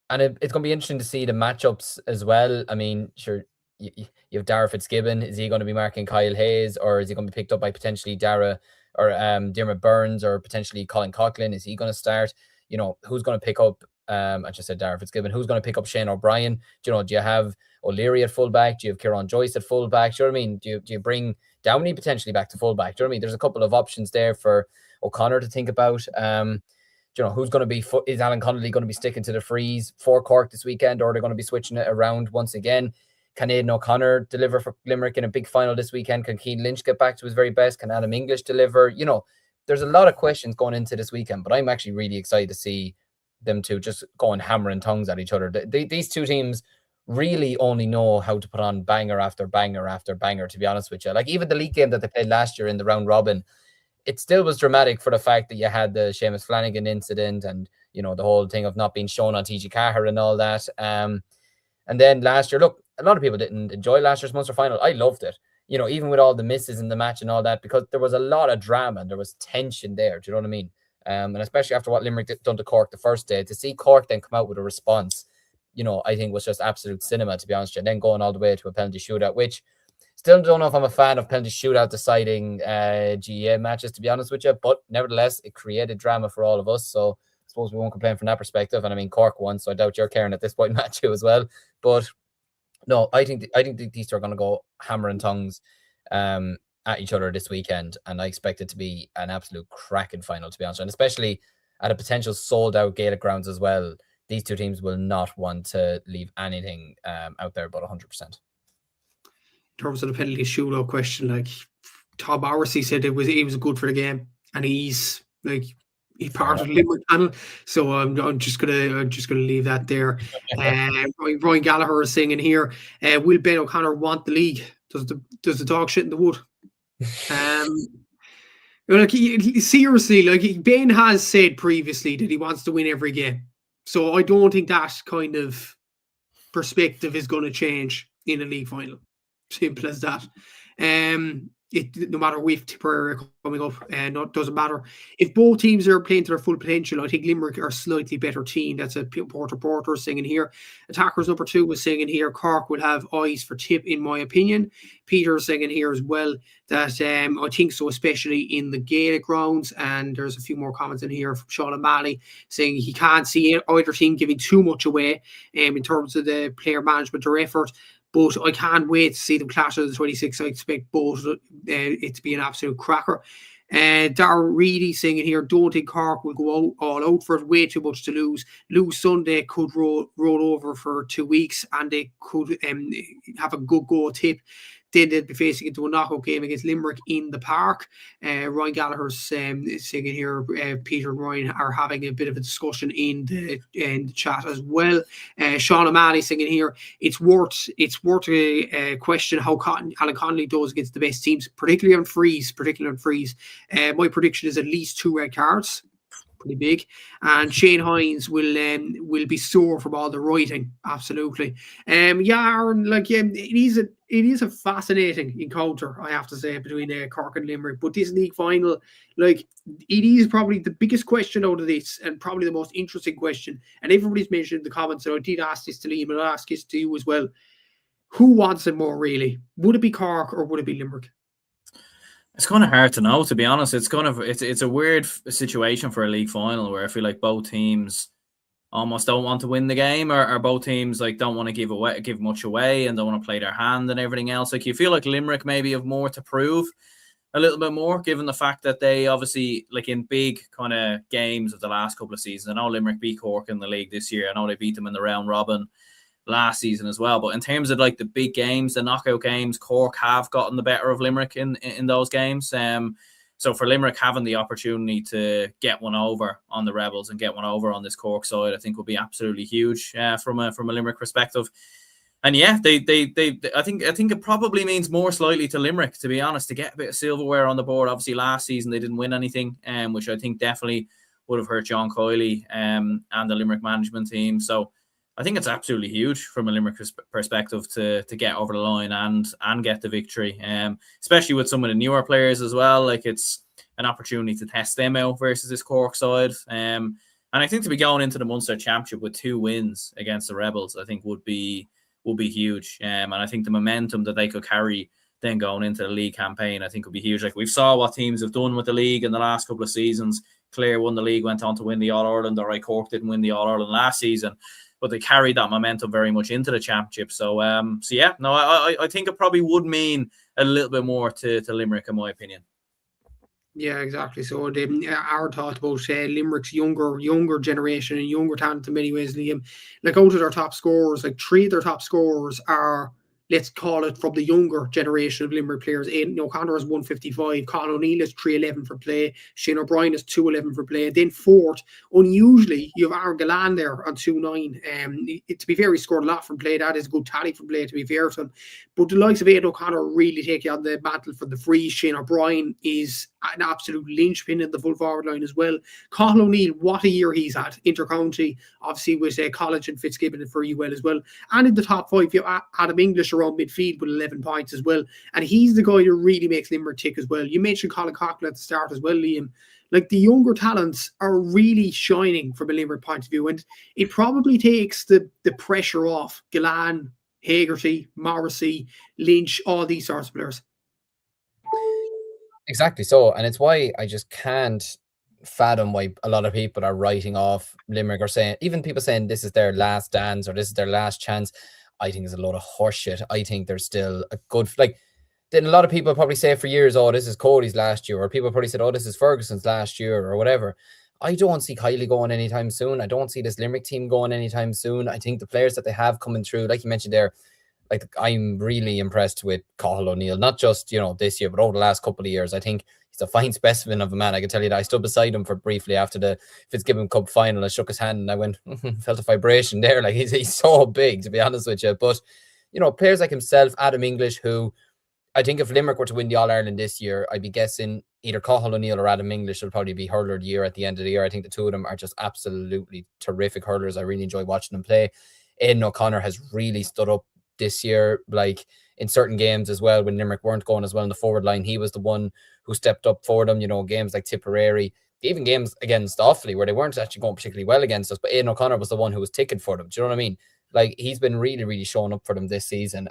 And it's going to be interesting to see the matchups as well. I mean, sure, you have Dara Fitzgibbon. Is he going to be marking Kyle Hayes, or is he going to be picked up by potentially Dara or Diarmaid Burns, or potentially Colin Coughlin? Is he going to start? You know, who's going to pick up? I just said Dara Fitzgibbon. Who's going to pick up Shane O'Brien? Do you have O'Leary at fullback? Do you have Kieran Joyce at fullback? Do you know what I mean? Do you bring Downey potentially back to fullback? Do you know what I mean? There's a couple of options there for O'Connor to think about. Who's going to be? Is Alan Connolly going to be sticking to the freeze for Cork this weekend, or are they going to be switching it around once again? Can Aidan O'Connor deliver for Limerick in a big final this weekend? Can Keane Lynch get back to his very best? Can Adam English deliver? You know, there's a lot of questions going into this weekend, but I'm actually really excited to see them two just going hammering tongues at each other. These two teams really only know how to put on banger after banger after banger, to be honest with you. Like, even the league game that they played last year in the round robin, it still was dramatic for the fact that you had the Seamus Flanagan incident and, you know, the whole thing of not being shown on TG Carr and all that. And then last year, look, a lot of people didn't enjoy last year's Munster final. I loved it, you know, even with all the misses in the match and all that, because there was a lot of drama and there was tension there. Do you know what I mean? And especially after what Limerick done to Cork the first day, to see Cork then come out with a response, you know, I think was just absolute cinema, to be honest with you. And then going all the way to a penalty shootout, which still don't know if I'm a fan of penalty shootout deciding GEA matches, to be honest with you. But nevertheless, it created drama for all of us. So I suppose we won't complain from that perspective. And I mean, Cork won, so I doubt you're caring at this point, Matthew, as well. But no, I think these two are going to go hammering tongues at each other this weekend. And I expect it to be an absolute cracking final, to be honest. And especially at a potential sold-out Gaelic grounds as well. These two teams will not want to leave anything out there but 100%. In terms of the penalty shootout question, like Tom Bowersey said, he was good for the game, and he's like he part of the Limerick panel. So I'm just gonna leave that there. Ryan Gallagher is singing here. Will Ben O'Connor want the league? Does the dog shit in the wood? Like seriously, like Ben has said previously that he wants to win every game. So I don't think that kind of perspective is going to change in a league final. Simple as that. No matter which Tipperary coming up, doesn't matter. If both teams are playing to their full potential, I think Limerick are a slightly better team. That's a Porter singing here. Attackers number 2 was singing here. Cork will have eyes for Tip, in my opinion. Peter singing here as well that I think so, especially in the Gaelic grounds. And there's a few more comments in here from Sean O'Malley saying he can't see either team giving too much away in terms of the player management or effort. But I can't wait to see them clash on the 26th. I expect both it to be an absolute cracker. Darrell Reedy singing here, don't think Cork will go all out for it. Way too much to lose. Lose Sunday could roll over for 2 weeks, and they could have a good go Tip. Then they'd be facing into a knockout game against Limerick in the park. Ryan Gallagher's singing here. Peter and Ryan are having a bit of a discussion in the chat as well. Sean O'Malley singing here. It's worth a question how Alan Connolly does against the best teams, particularly on freeze. My prediction is at least 2 red cards. Pretty big, and Shane Hines will be sore from all the writing. Absolutely, Aaron, it is a fascinating encounter, I have to say, between Cork and Limerick. But this league final, it is probably the biggest question out of this, and probably the most interesting question. And everybody's mentioned in the comments, and I did ask this to Liam, and I'll ask this to you as well. Who wants it more, really? Would it be Cork or would it be Limerick? It's kind of hard to know, to be honest. It's a weird situation for a league final where I feel like both teams almost don't want to win the game, or both teams don't want to give much away and don't want to play their hand and everything else. Like, you feel like Limerick maybe have more to prove, a little bit more, given the fact that they obviously, in big kind of games of the last couple of seasons. I know Limerick beat Cork in the league this year. I know they beat them in the round robin last season as well. But in terms of the big games, the knockout games, Cork have gotten the better of Limerick in those games. So for Limerick, having the opportunity to get one over on the Rebels and get one over on this Cork side, I think will be absolutely huge from a Limerick perspective. And yeah, I think it probably means more slightly to Limerick, to be honest, to get a bit of silverware on the board. Obviously, last season they didn't win anything, which I think definitely would have hurt John Cúilín and the Limerick management team. So I think it's absolutely huge from a Limerick perspective to get over the line and get the victory, especially with some of the newer players as well. Like, it's an opportunity to test them out versus this Cork side. And I think to be going into the Munster Championship with 2 wins against the Rebels, I think would be huge. And I think the momentum that they could carry then going into the league campaign, I think would be huge. Like, we've saw what teams have done with the league in the last couple of seasons. Clare won the league, went on to win the All-Ireland. All right, Cork didn't win the All-Ireland last season, but they carried that momentum very much into the championship. So yeah, no, I think it probably would mean a little bit more to Limerick, in my opinion. Yeah, exactly. So our thought about Limerick's younger generation and younger talent in many ways, Liam. Like, out of their top scorers, like 3 of their top scorers are, let's call it, from the younger generation of Limerick players. Aidan O'Connor is 155, Colin O'Neill is 311 for play, Shane O'Brien is 211 for play. Then fourth, unusually, you have Aaron Gillan there on 2-9. To be fair, he scored a lot from play. That is a good tally from play, to be fair to him. But the likes of Aidan O'Connor really take you on the battle for the free. Shane O'Brien is an absolute linchpin in the full forward line as well. Colin O'Neill, what a year he's had, intercounty, obviously with college and Fitzgibbon for you well as well. And in the top 5, you have Adam English around midfield with 11 points as well. And he's the guy that really makes Limerick tick as well. You mentioned Colin Coughlin at the start as well, Liam. Like, the younger talents are really shining from a Limerick point of view. And it probably takes the pressure off Gillan, Hagerty, Morrissey, Lynch, all these sorts of players. Exactly so. And it's why I just can't fathom why a lot of people are writing off Limerick, or saying, even people saying this is their last dance or this is their last chance. I think it's a load of horseshit. I think there's still a good, like, then a lot of people probably say for years, oh, this is Cody's last year, or people probably said, oh, this is Ferguson's last year, or whatever. I don't see Kylie going anytime soon. I don't see this Limerick team going anytime soon. I think the players that they have coming through, like you mentioned there, like, I'm really impressed with Cathal O'Neill, not just, this year, but over the last couple of years. I think he's a fine specimen of a man. I can tell you that I stood beside him for briefly after the Fitzgibbon Cup final. I shook his hand and I went, felt a vibration there. Like, he's so big, to be honest with you. But, players like himself, Adam English, who I think if Limerick were to win the All-Ireland this year, I'd be guessing either Cathal O'Neill or Adam English will probably be hurler of the year at the end of the year. I think the two of them are just absolutely terrific hurlers. I really enjoy watching them play. Aidan O'Connor has really stood up this year, like in certain games as well, when Limerick weren't going as well in the forward line. He was the one who stepped up for them, games like Tipperary, even games against Offaly where they weren't actually going particularly well against us, but Aidan O'Connor was the one who was ticking for them. Do you know what I mean? Like, he's been really, really showing up for them this season.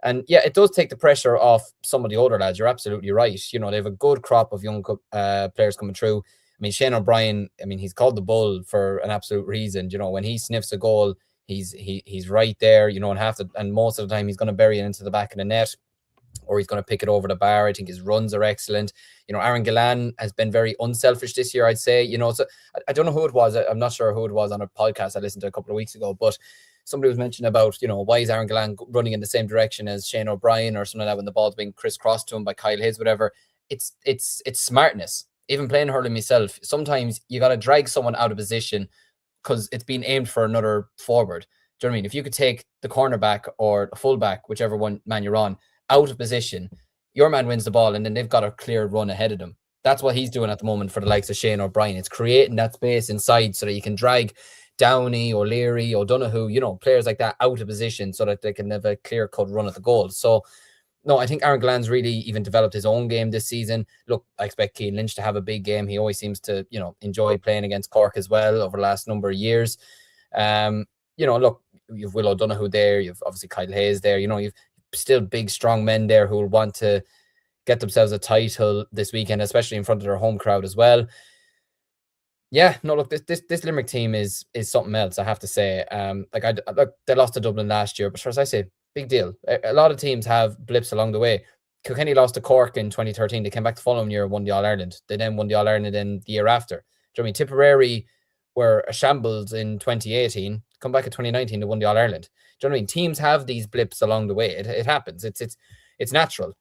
And yeah, it does take the pressure off some of the older lads. You're absolutely right. They have a good crop of young players coming through. I mean, Shane O'Brien, he's called the Bull for an absolute reason. When he sniffs a goal, he's right there, and most of the time he's going to bury it into the back of the net, or he's going to pick it over the bar. I think his runs are excellent. Aaron Gillan has been very unselfish this year, I'd say. So I don't know who it was. I'm not sure who it was on a podcast I listened to a couple of weeks ago, but somebody was mentioning about, why is Aaron Gillan running in the same direction as Shane O'Brien or something like that when the ball's being crisscrossed to him by Kyle Hayes, whatever. It's smartness. Even playing hurling myself, sometimes you got to drag someone out of position because it's being aimed for another forward. Do you know what I mean? If you could take the cornerback or the fullback, whichever one man you're on, out of position, your man wins the ball and then they've got a clear run ahead of them. That's what he's doing at the moment for the likes of Shane O'Brien. It's creating that space inside so that you can drag Downey, O'Leary, O'Donoghue, players like that out of position so that they can have a clear-cut run at the goal. So, no, I think Aaron Gillan's really even developed his own game this season. Look, I expect Cian Lynch to have a big game. He always seems to, enjoy playing against Cork as well over the last number of years. Look, you've Will O'Donoghue there. You've obviously Kyle Hayes there. You've still big, strong men there who will want to get themselves a title this weekend, especially in front of their home crowd as well. Yeah, no, look, this Limerick team is something else, I have to say. Look, they lost to Dublin last year, but as I say, big deal. A lot of teams have blips along the way. Kilkenny lost to Cork in 2013. They came back the following year and won the All-Ireland. They then won the All-Ireland in the year after. Do you know what I mean? Tipperary were a shambles in 2018. Come back in 2019, they won the All-Ireland. Do you know what I mean? Teams have these blips along the way. It happens. It's natural.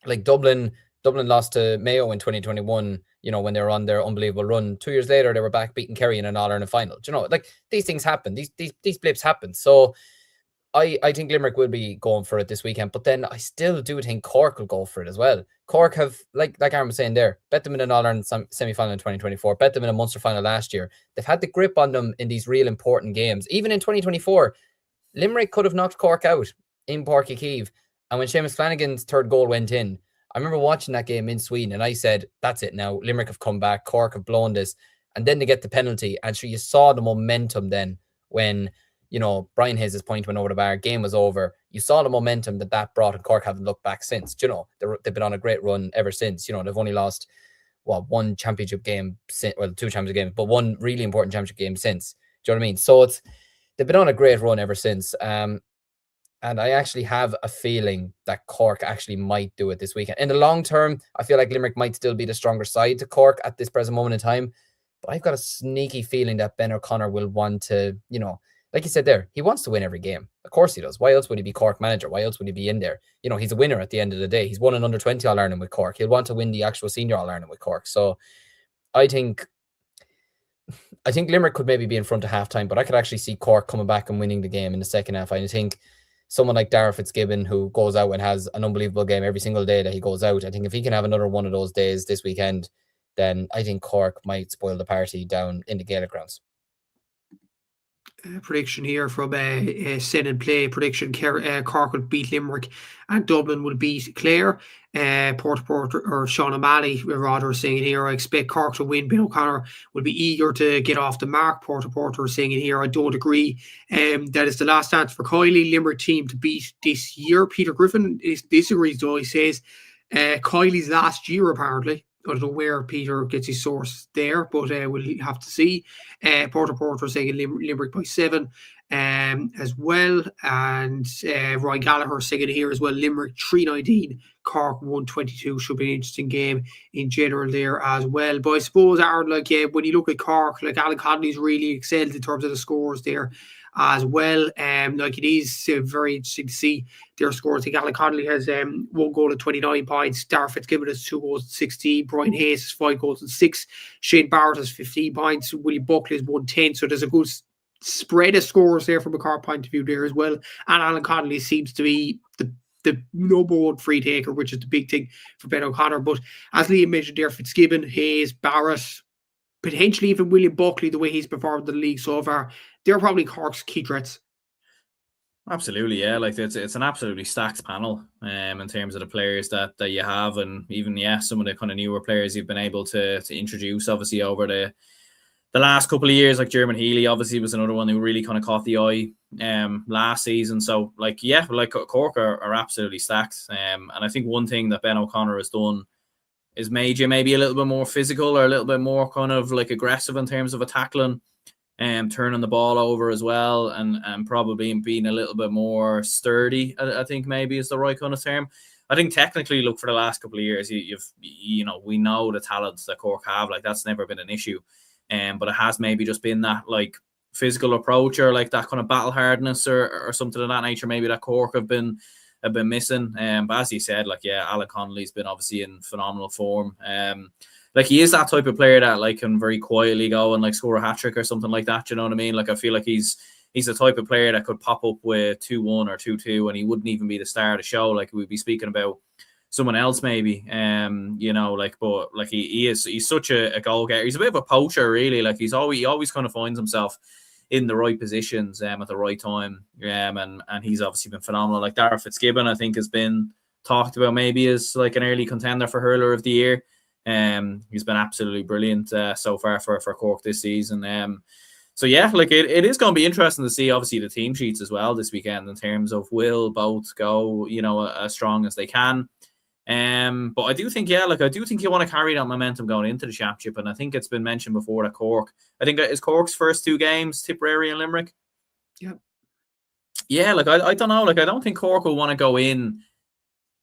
Like Dublin Dublin lost to Mayo in 2021, when they were on their unbelievable run. 2 years later, they were back beating Kerry in an All-Ireland final. Like these things happen. These blips happen. So I think Limerick will be going for it this weekend, but then I still do think Cork will go for it as well. Cork have, like Aaron was saying there, bet them in an All-Ireland semi-final in 2024, bet them in a Munster final last year. They've had the grip on them in these real important games. Even in 2024, Limerick could have knocked Cork out in Páirc Uí Chaoimh. And when Seamus Flanagan's third goal went in, I remember watching that game in Sweden and I said, that's it now. Limerick have come back. Cork have blown this. And then they get the penalty. And so you saw the momentum then when, Brian Hayes' point went over the bar, game was over. You saw the momentum that brought, and Cork haven't looked back since. They've been on a great run ever since. They've only lost, one championship game, two championship games, but one really important championship game since. Do you know what I mean? So they've been on a great run ever since. And I actually have a feeling that Cork actually might do it this weekend. In the long term, I feel like Limerick might still be the stronger side to Cork at this present moment in time. But I've got a sneaky feeling that Ben O'Connor will want to, like you said there, he wants to win every game. Of course he does. Why else would he be Cork manager? Why else would he be in there? He's a winner at the end of the day. He's won an under-20 All-Ireland with Cork. He'll want to win the actual senior All-Ireland with Cork. So I think Limerick could maybe be in front at half-time, but I could actually see Cork coming back and winning the game in the second half. I think someone like Darragh Fitzgibbon, who goes out and has an unbelievable game every single day that he goes out, I think if he can have another one of those days this weekend, then I think Cork might spoil the party down in the Gaelic grounds. Prediction here from Sin and Play prediction. Cork will beat Limerick and Dublin will beat Clare. Porter or Sean O'Malley rather saying here, I expect Cork to win. Ben O'Connor will be eager to get off the mark. Porter saying in here, I don't agree. That is the last chance for Cúilín Limerick team to beat this year. Peter Griffin disagrees though. He says Cúilín's last year apparently. I don't know where Peter gets his source there, but we'll have to see. Porter saying Limerick by 7 as well. And Ryan Gallagher saying here as well, Limerick 3-19, Cork 1-22. Should be an interesting game in general there as well. But I suppose, Aaron, when you look at Cork, Alan Connolly's really excelled in terms of the scores there as well. It is very interesting to see their scores. I think Alan Connolly has 1 goal and 29 points. Darragh Fitzgibbon has 2 goals and 16. Brian Hayes has 5 goals and 6. Shane Barrett has 15 points. Willie Buckley has 110. So there's a good spread of scores there from a Cork point of view there as well. And Alan Connolly seems to be the number one free taker, which is the big thing for Ben O'Connor. But as Liam mentioned there, Fitzgibbon, Hayes, Barrett, potentially even William Buckley, the way he's performed in the league so far, they're probably Cork's key threats. Absolutely, yeah. It's an absolutely stacked panel in terms of the players that you have, and even some of the kind of newer players you've been able to introduce obviously over the last couple of years, like German Healy obviously was another one who really kind of caught the eye last season. So Cork are absolutely stacked. And I think one thing that Ben O'Connor has done is made you maybe a little bit more physical or a little bit more kind of aggressive in terms of a tackling. Turning the ball over as well, and probably being a little bit more sturdy, I think maybe is the right kind of term. I think technically, look, for the last couple of years, we know the talents that Cork have, that's never been an issue. But it has maybe just been that physical approach or that kind of battle hardness or something of that nature, maybe that Cork have been missing. But as you said, Alan Connolly's been obviously in phenomenal form. He is that type of player that can very quietly go and score a hat-trick or something like that. You know what I mean? I feel like he's the type of player that could pop up with 2-1 or 2-2 and he wouldn't even be the star of the show. We'd be speaking about someone else maybe. But he's such a goal getter. He's a bit of a poacher, really. He always kind of finds himself in the right positions at the right time. And he's obviously been phenomenal. Darragh Fitzgibbon, I think, has been talked about maybe as an early contender for hurler of the year. He's been absolutely brilliant so far for Cork this season. It is going to be interesting to see obviously the team sheets as well this weekend in terms of will both go as strong as they can. But I do think you want to carry that momentum going into the championship, and I think it's been mentioned before that Cork, I think is Cork's first 2 games Tipperary and Limerick. I don't know, I don't think Cork will want to go in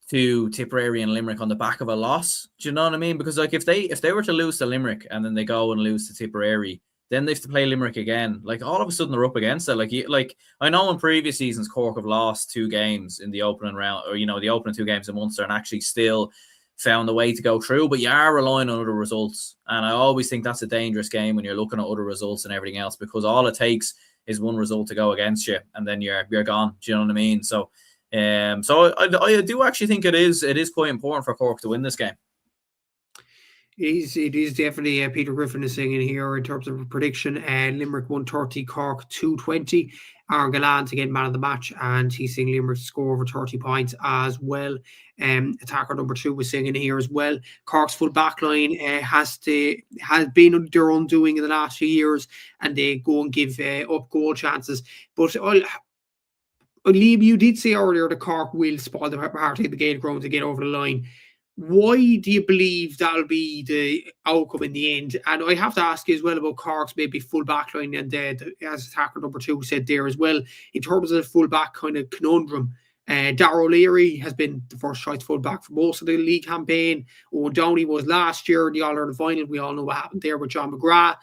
to Tipperary and Limerick on the back of a loss. Do you know what I mean? Because if they were to lose to Limerick and then they go and lose to Tipperary, then they have to play Limerick again. All of a sudden they're up against it. I know in previous seasons Cork have lost 2 games in the opening round, or the opening 2 games in Munster, and actually still found a way to go through, but you are relying on other results. And I always think that's a dangerous game when you're looking at other results and everything else, because all it takes is one result to go against you, and then you're gone. Do you know what I mean? So, I do actually think it is quite important for Cork to win this game. It is definitely Peter Griffin is saying in here in terms of a prediction. Limerick 130, Cork 220. Aaron Gallant again, man of the match, and he's saying Limerick to score over 30 points as well. Attacker number 2 was saying in here as well. Cork's full back line has been their undoing in the last few years, and they go and give up goal chances. But Liam, you did say earlier that Cork will spoil the party at the Gaelic ground to get over the line. Why do you believe that'll be the outcome in the end? And I have to ask you as well about Cork's maybe full back line, and as attacker number 2 said there as well, in terms of the full back kind of conundrum. Darragh O'Leary has been the first choice full back for most of the league campaign. Owen Downey was last year in the All-Ireland final. We all know what happened there with John McGrath.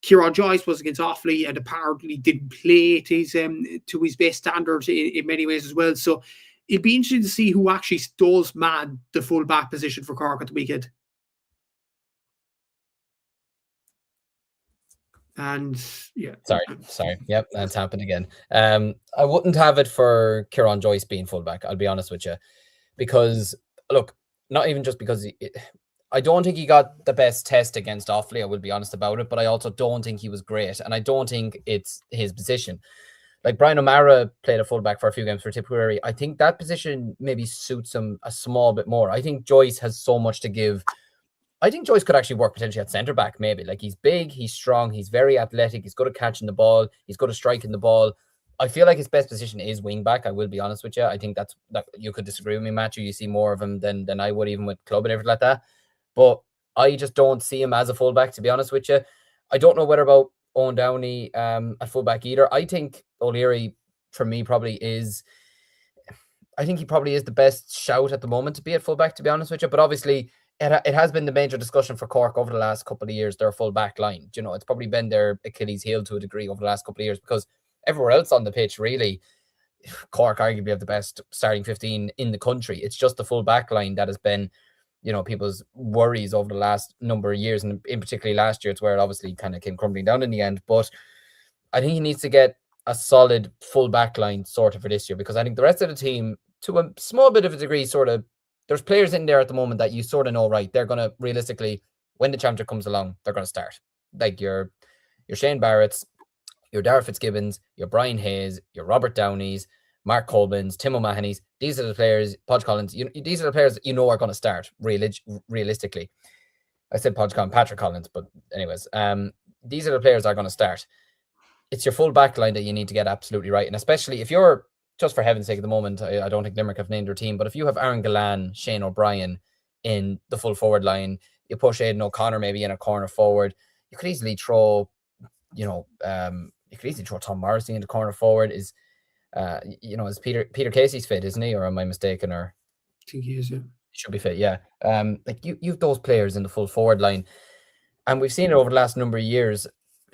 Kieran Joyce was against Offaly and apparently didn't play to his best standards in many ways as well. So it'd be interesting to see who actually does man the full back position for Cork at the weekend. And yeah. Sorry. Yep, that's happened again. I wouldn't have it for Kieran Joyce being fullback, I'll be honest with you. Because, look, not even just because I don't think he got the best test against Offaly, I will be honest about it, but I also don't think he was great, and I don't think it's his position. Like Brian O'Mara played a fullback for a few games for Tipperary. I think that position maybe suits him a small bit more. I think Joyce has so much to give. I think Joyce could actually work potentially at centre back, maybe. Like, he's big, he's strong, he's very athletic, he's good at catching the ball, he's good at striking the ball. I feel like his best position is wing back, I will be honest with you. I think that you could disagree with me, Matthew. You see more of him than I would, even with club and everything like that. But I just don't see him as a fullback, to be honest with you. I don't know whether about Owen Downey at fullback either. I think O'Leary, for me, probably is the best shout at the moment to be at fullback, to be honest with you. But obviously, it has been the major discussion for Cork over the last couple of years, their fullback line. You know, it's probably been their Achilles heel to a degree over the last couple of years, because everywhere else on the pitch, really, Cork arguably have the best starting 15 in the country. It's just the fullback line that has been, you know, people's worries over the last number of years, and in particularly last year, it's where it obviously kind of came crumbling down in the end. But I think he needs to get a solid full back line sorted for this year, because I think the rest of the team, to a small bit of a degree, sort of, there's players in there at the moment that you sort of know, right, they're going to realistically, when the championship comes along, they're going to start. Like your Shane Barrett's, your Darragh Fitzgibbons, your Brian Hayes, your Robert Downeys, Mark Colbins, Tim O'Mahony's. These are the players, Podge Collins, these are the players that you know are going to start, realistically. I said Podge Collins, Patrick Collins, but anyways, these are the players that are going to start. It's your full back line that you need to get absolutely right. And especially if you're, just for heaven's sake at the moment, I don't think Limerick have named their team, but if you have Aaron Gallant, Shane O'Brien in the full forward line, you push Aidan O'Connor maybe in a corner forward, you could easily throw, Tom Morrissey into corner forward. Is Peter Casey's fit, isn't he? Or am I mistaken? Or I think he is, yeah. He should be fit, yeah. Like you've those players in the full forward line. And we've seen it over the last number of years.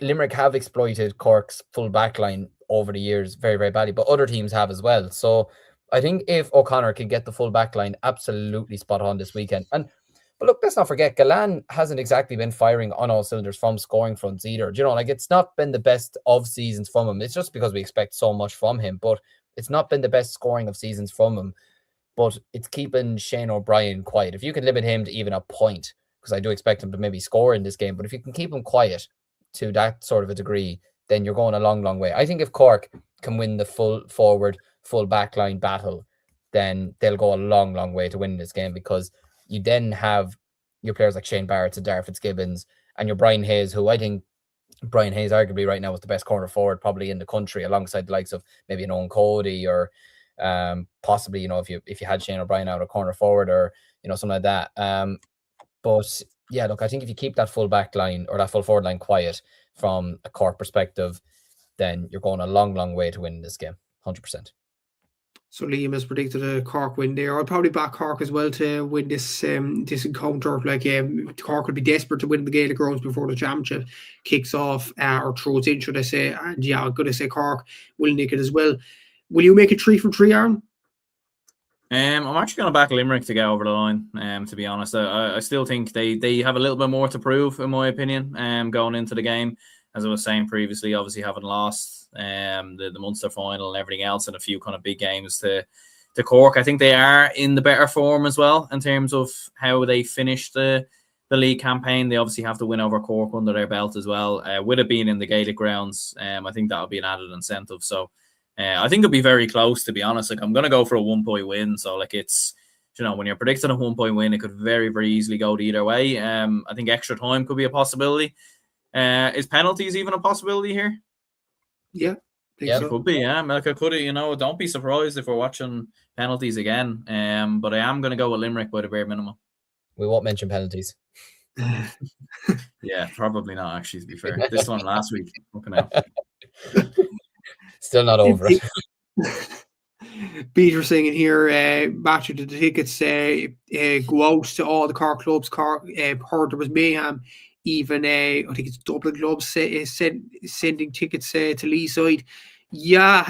Limerick have exploited Cork's full back line over the years very, very badly, but other teams have as well. So I think if O'Connor can get the full back line absolutely spot on this weekend. But look, let's not forget, Gallant hasn't exactly been firing on all cylinders from scoring fronts either. Do you know, like, it's not been the best of seasons from him. It's just because we expect so much from him, but it's not been the best scoring of seasons from him. But it's keeping Shane O'Brien quiet. If you can limit him to even a point, because I do expect him to maybe score in this game, but if you can keep him quiet to that sort of a degree, then you're going a long, long way. I think if Cork can win the full forward, full backline battle, then they'll go a long, long way to winning this game, because you then have your players like Shane Barrett and Darragh Fitzgibbons and your Brian Hayes, who I think Brian Hayes arguably right now is the best corner forward probably in the country, alongside the likes of maybe an Owen Cody or possibly, if you had Shane O'Brien out of corner forward or, something like that. But yeah, look, I think if you keep that full back line or that full forward line quiet from a Cork perspective, then you're going a long, long way to win this game, 100%. So Liam has predicted a Cork win there. I'll probably back Cork as well to win this encounter. Cork will be desperate to win the Gaelic Grounds before the championship kicks off or throws in, should I say. And yeah, I'm going to say Cork will nick it as well. Will you make it 3 from 3, Aaron? I'm actually going to back Limerick to get over the line. To be honest, I still think they have a little bit more to prove, in my opinion. Going into the game, as I was saying previously, obviously having lost the Munster final and everything else, and a few kind of big games to Cork. I think they are in the better form as well in terms of how they finished the league campaign. They obviously have to win over Cork under their belt as well. With it being in the Gaelic grounds, I think that'll be an added incentive. So. I think it'll be very close, to be honest. Like, I'm going to go for a 1-point win. So, like, it's, when you're predicting a 1-point win, it could very, very easily go either way. I think extra time could be a possibility. Is penalties even a possibility here? Yeah. Yeah, it could be. Yeah, like, it could. Don't be surprised if we're watching penalties again. But I am going to go with Limerick by the bare minimum. We won't mention penalties. Yeah, probably not. Actually, to be fair, this one last week. Fucking out. Still not over it. Peter saying here, match of the tickets go out to all the Cork clubs. Cork heard there was mayhem. Even I think it's Dublin clubs sending tickets to Leeside. Yeah,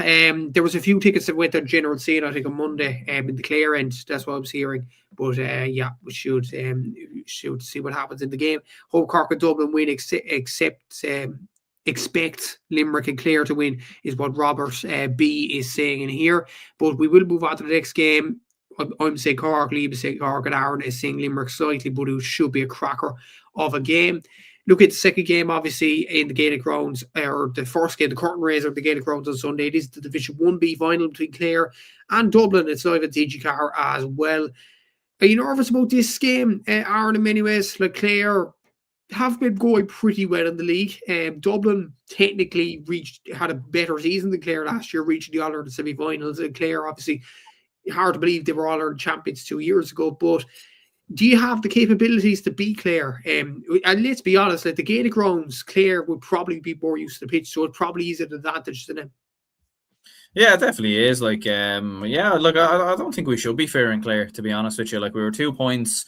there was a few tickets that went on general sale, I think, on Monday in the Clare end. That's what I was hearing. But yeah, we should see what happens in the game. Hope Cork and Dublin win, expect Limerick and Clare to win, is what Robert B is saying in here. But we will move on to the next game. I'm saying Cork, Liam is saying Cork, and Aaron is saying Limerick slightly, but it should be a cracker of a game. Look at the second game, obviously, in the Gaelic grounds, or the first game, the curtain raiser of the Gaelic grounds on Sunday. It is the Division 1B final between Clare and Dublin. It's live at DigiCar as well. Are you nervous about this game, Aaron, in many ways? Like, Clare have been going pretty well in the league. Dublin technically had a better season than Clare last year, reaching the All-Ireland semi-finals. And Clare, obviously, hard to believe they were All-Ireland champions 2 years ago. But do you have the capabilities to beat Clare? And let's be honest, like the Gaelic grounds, Clare would probably be more used to the pitch, so it probably is an advantage to them. Yeah, it definitely is. Like, yeah, look, I don't think we should be fearing Clare, to be honest with you. Like, we were 2 points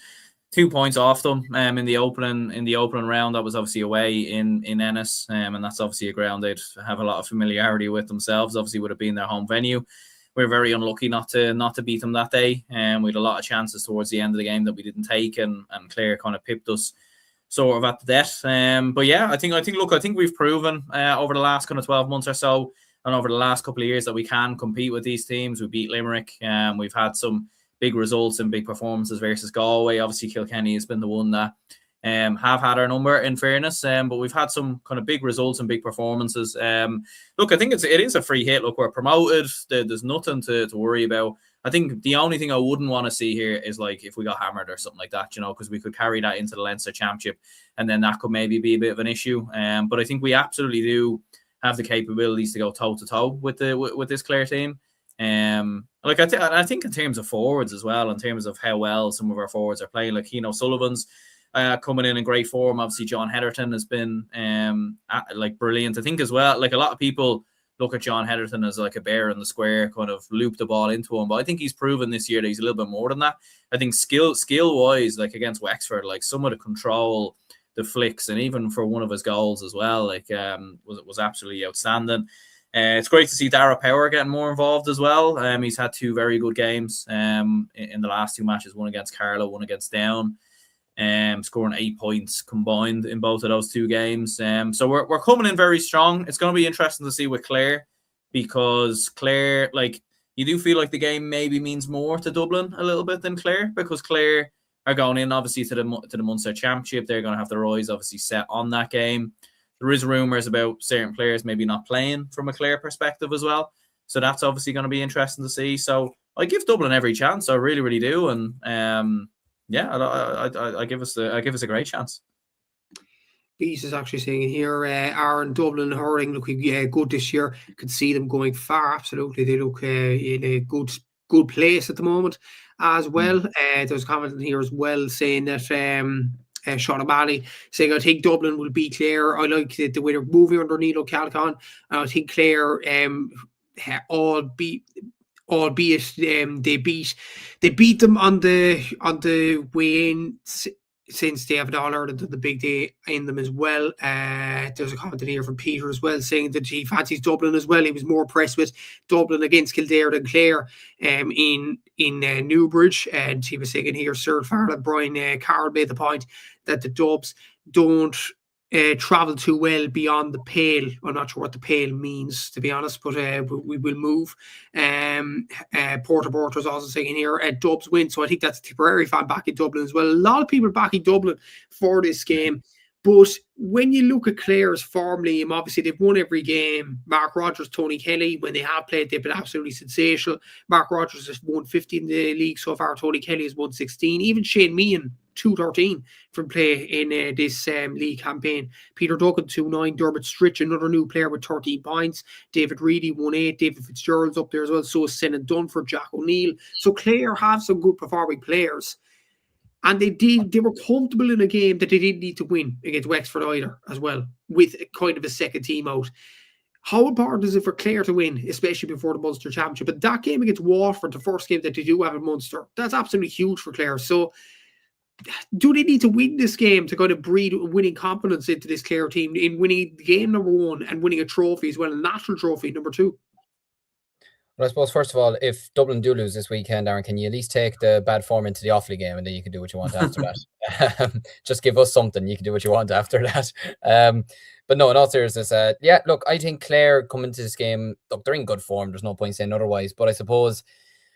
off them in the opening round. That was obviously away in Ennis, and that's obviously a ground they'd have a lot of familiarity with themselves. Obviously, would have been their home venue. We were very unlucky not to beat them that day, and we had a lot of chances towards the end of the game that we didn't take, and Clare kind of pipped us sort of at the death. But yeah, I think we've proven over the last kind of 12 months or so, and over the last couple of years, that we can compete with these teams. We beat Limerick, we've had some big results and big performances versus Galway. Obviously, Kilkenny has been the one that have had our number, in fairness, but we've had some kind of big results and big performances. Look, I think it is a free hit. Look, we're promoted. There's nothing to worry about. I think the only thing I wouldn't want to see here is like if we got hammered or something like that, because we could carry that into the Leinster Championship, and then that could maybe be a bit of an issue. But I think we absolutely do have the capabilities to go toe to toe with this Clare team. Like I think in terms of forwards as well, in terms of how well some of our forwards are playing, like Sullivan's coming in great form. Obviously, John Heatherton has been like brilliant. I think as well, like a lot of people look at John Heatherton as like a bear in the square, kind of loop the ball into him. But I think he's proven this year that he's a little bit more than that. I think skill wise, like against Wexford, like some of the control, the flicks, and even for one of his goals as well, like was absolutely outstanding. It's great to see Dara Power getting more involved as well. He's had 2 very good games in the last 2 matches, one against Carlow, one against Down. Scoring 8 points combined in both of those 2 games. So we're coming in very strong. It's going to be interesting to see with Clare, because Clare, like, you do feel like the game maybe means more to Dublin a little bit than Clare, because Clare are going in obviously to the Munster Championship. They're going to have their eyes obviously set on that game. There is rumours about certain players maybe not playing from a Clare perspective as well. So that's obviously going to be interesting to see. So I give Dublin every chance. I really, really do. And yeah, I give us a great chance. Beast is actually saying here, Aaron, Dublin hurling looking good this year. Could see them going far. Absolutely, they look in a good place at the moment as well. There's a comment in here as well saying that Sean O'Malley saying, I think Dublin will beat Clare. I like the way they're moving under Neil O'Callaghan. I think Clare, albeit they beat them on the way in since they have an All-Ireland and the big day in them as well. There's a comment in here from Peter as well saying that he fancies Dublin as well. He was more impressed with Dublin against Kildare than Clare in Newbridge. And he was saying here, Sir Farrell, Brian Carroll made the point that the Dubs don't travel too well beyond the pale. I'm not sure what the pale means, to be honest, but we will move. Porter is also saying here, Dubs win. So I think that's a Tipperary fan back in Dublin as well. A lot of people backing Dublin for this game. But when you look at Clare's form, Liam, obviously they've won every game. Mark Rogers, Tony Kelly, when they have played, they've been absolutely sensational. Mark Rogers has won 50 in the league so far. Tony Kelly has won 16. Even Shane Meehan, 2-13 from play in this league campaign. Peter Duggan, 2-9. Dermot Stritch, another new player with 13 points. David Reedy, 1-8. David Fitzgerald's up there as well. So is Senan Dunford, Jack O'Neill. So Clare have some good performing players. And they were comfortable in a game that they didn't need to win against Wexford either as well, with kind of a second team out. How important is it for Clare to win, especially before the Munster Championship? But that game against Waterford, the first game that they do have in Munster, that's absolutely huge for Clare. So do they need to win this game to kind of breed winning confidence into this Clare team in winning game number one and winning a trophy as well, a national trophy number two? Well, I suppose, first of all, if Dublin do lose this weekend, Aaron, can you at least take the bad form into the Offaly game and then you can do what you want after that? Just give us something. You can do what you want after that. But no, in all seriousness, yeah, look, I think Clare coming to this game, look, they're in good form. There's no point saying otherwise. But I suppose,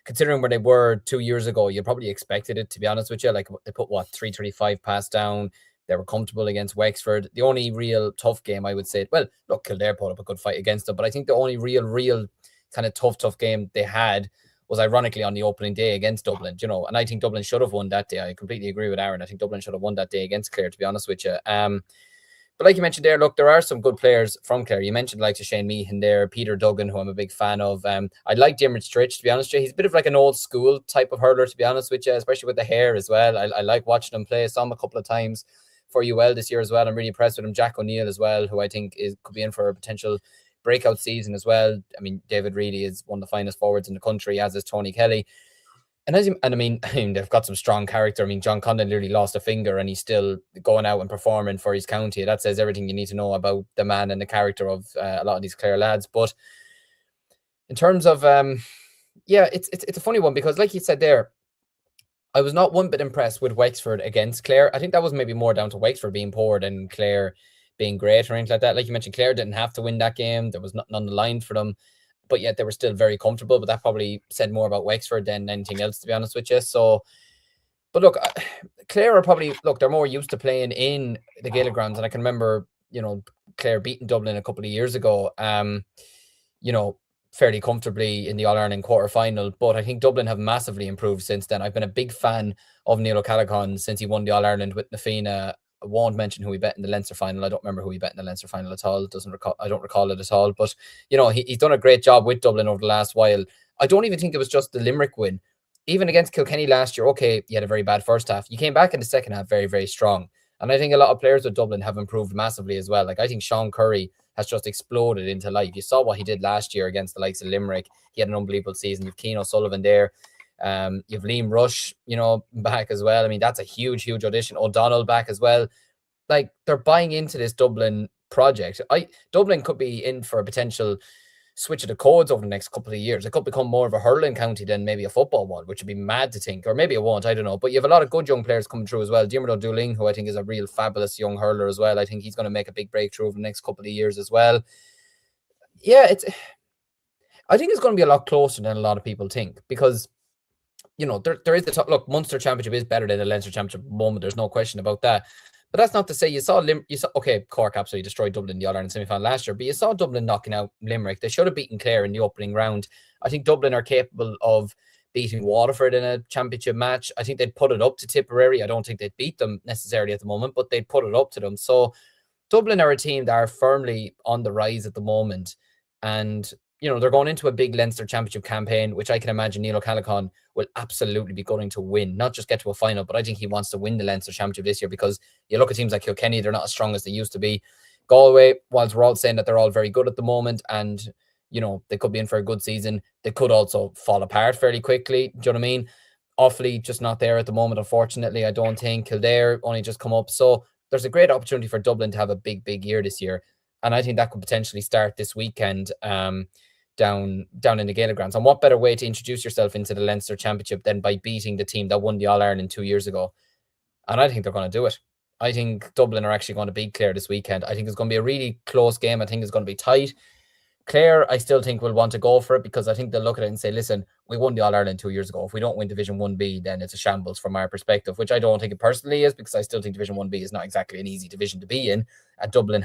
considering where they were 2 years ago, you probably expected it, to be honest with you. Like, they put, 335 pass down. They were comfortable against Wexford. The only real tough game, I would say, well, look, Kildare put up a good fight against them. But I think the only real kind of tough game they had was ironically on the opening day against Dublin, and I think Dublin should have won that day. I completely agree with Aaron. I think Dublin should have won that day against Clare, to be honest with you. But like you mentioned there, look, there are some good players from Clare. You mentioned like Shane Meehan there, Peter Duggan, who I'm a big fan of. I like Dermot Stritch, to be honest with you. He's a bit of like an old school type of hurler, to be honest with you, especially with the hair as well. I like watching him play. I saw him a couple of times for UL this year as well. I'm really impressed with him. Jack O'Neill as well, who I think could be in for a potential breakout season as well. I mean, David Reedy is one of the finest forwards in the country, as is Tony Kelly. And I mean, they've got some strong character. I mean, John Condon literally lost a finger and he's still going out and performing for his county. That says everything you need to know about the man and the character of a lot of these Clare lads. But in terms of, yeah, it's a funny one because, like you said there, I was not one bit impressed with Wexford against Clare. I think that was maybe more down to Wexford being poor than Clare being great or anything like that. Like you mentioned, Clare didn't have to win that game. There was nothing on the line for them, but yet they were still very comfortable. But that probably said more about Wexford than anything else, to be honest with you. So, but look, Clare are probably, look, they're more used to playing in the Gaelic grounds. And I can remember, Clare beating Dublin a couple of years ago, fairly comfortably in the All-Ireland quarter-final. But I think Dublin have massively improved since then. I've been a big fan of Neil O'Callaghan since he won the All-Ireland with Na Fianna. I won't mention who he bet in the Leinster final. I don't remember who he bet in the Leinster final at all. I don't recall it at all. But, he's done a great job with Dublin over the last while. I don't even think it was just the Limerick win. Even against Kilkenny last year, okay, you had a very bad first half. You came back in the second half very, very strong. And I think a lot of players with Dublin have improved massively as well. Like, I think Sean Curry has just exploded into life. You saw what he did last year against the likes of Limerick. He had an unbelievable season. You've Keane O'Sullivan there. You've Liam Rush, back as well. I mean, that's a huge, huge audition. O'Donnell back as well. Like, they're buying into this Dublin project. Dublin could be in for a potential switch of the codes over the next couple of years. It could become more of a hurling county than maybe a football one, which would be mad to think. Or maybe it won't, I don't know. But you have a lot of good young players coming through as well. Diarmuid O'Dooling, who I think is a real fabulous young hurler as well. I think he's going to make a big breakthrough over the next couple of years as well. Yeah, I think it's going to be a lot closer than a lot of people think because, there is the top. Look, Munster Championship is better than the Leinster Championship at the moment. There's no question about that. But that's not to say you saw okay, Cork absolutely destroyed Dublin in the All-Ireland semi-final last year, but you saw Dublin knocking out Limerick. They should have beaten Clare in the opening round. I think Dublin are capable of beating Waterford in a championship match. I think they'd put it up to Tipperary. I don't think they'd beat them necessarily at the moment, but they'd put it up to them. So Dublin are a team that are firmly on the rise at the moment. And, they're going into a big Leinster Championship campaign, which I can imagine Neil O'Callaghan will absolutely be going to win, not just get to a final, but I think he wants to win the Leinster Championship this year because you look at teams like Kilkenny, they're not as strong as they used to be. Galway, whilst we're all saying that they're all very good at the moment and, they could be in for a good season, they could also fall apart fairly quickly. Do you know what I mean? Offaly just not there at the moment, unfortunately. I don't think. Kildare only just come up. So there's a great opportunity for Dublin to have a big year this year. And I think that could potentially start this weekend down in the Gaelic grounds. And what better way to introduce yourself into the Leinster Championship than by beating the team that won the All-Ireland 2 years ago? And I think they're going to do it. I think Dublin are actually going to beat Clare this weekend. I think it's going to be a really close game. I think it's going to be tight. Clare, I still think will want to go for it because I think they'll look at it and say, listen, we won the All-Ireland 2 years ago. If we don't win Division 1B, then it's a shambles from our perspective, which I don't think it personally is, because I still think Division 1B is not exactly an easy division to be in. At Dublin,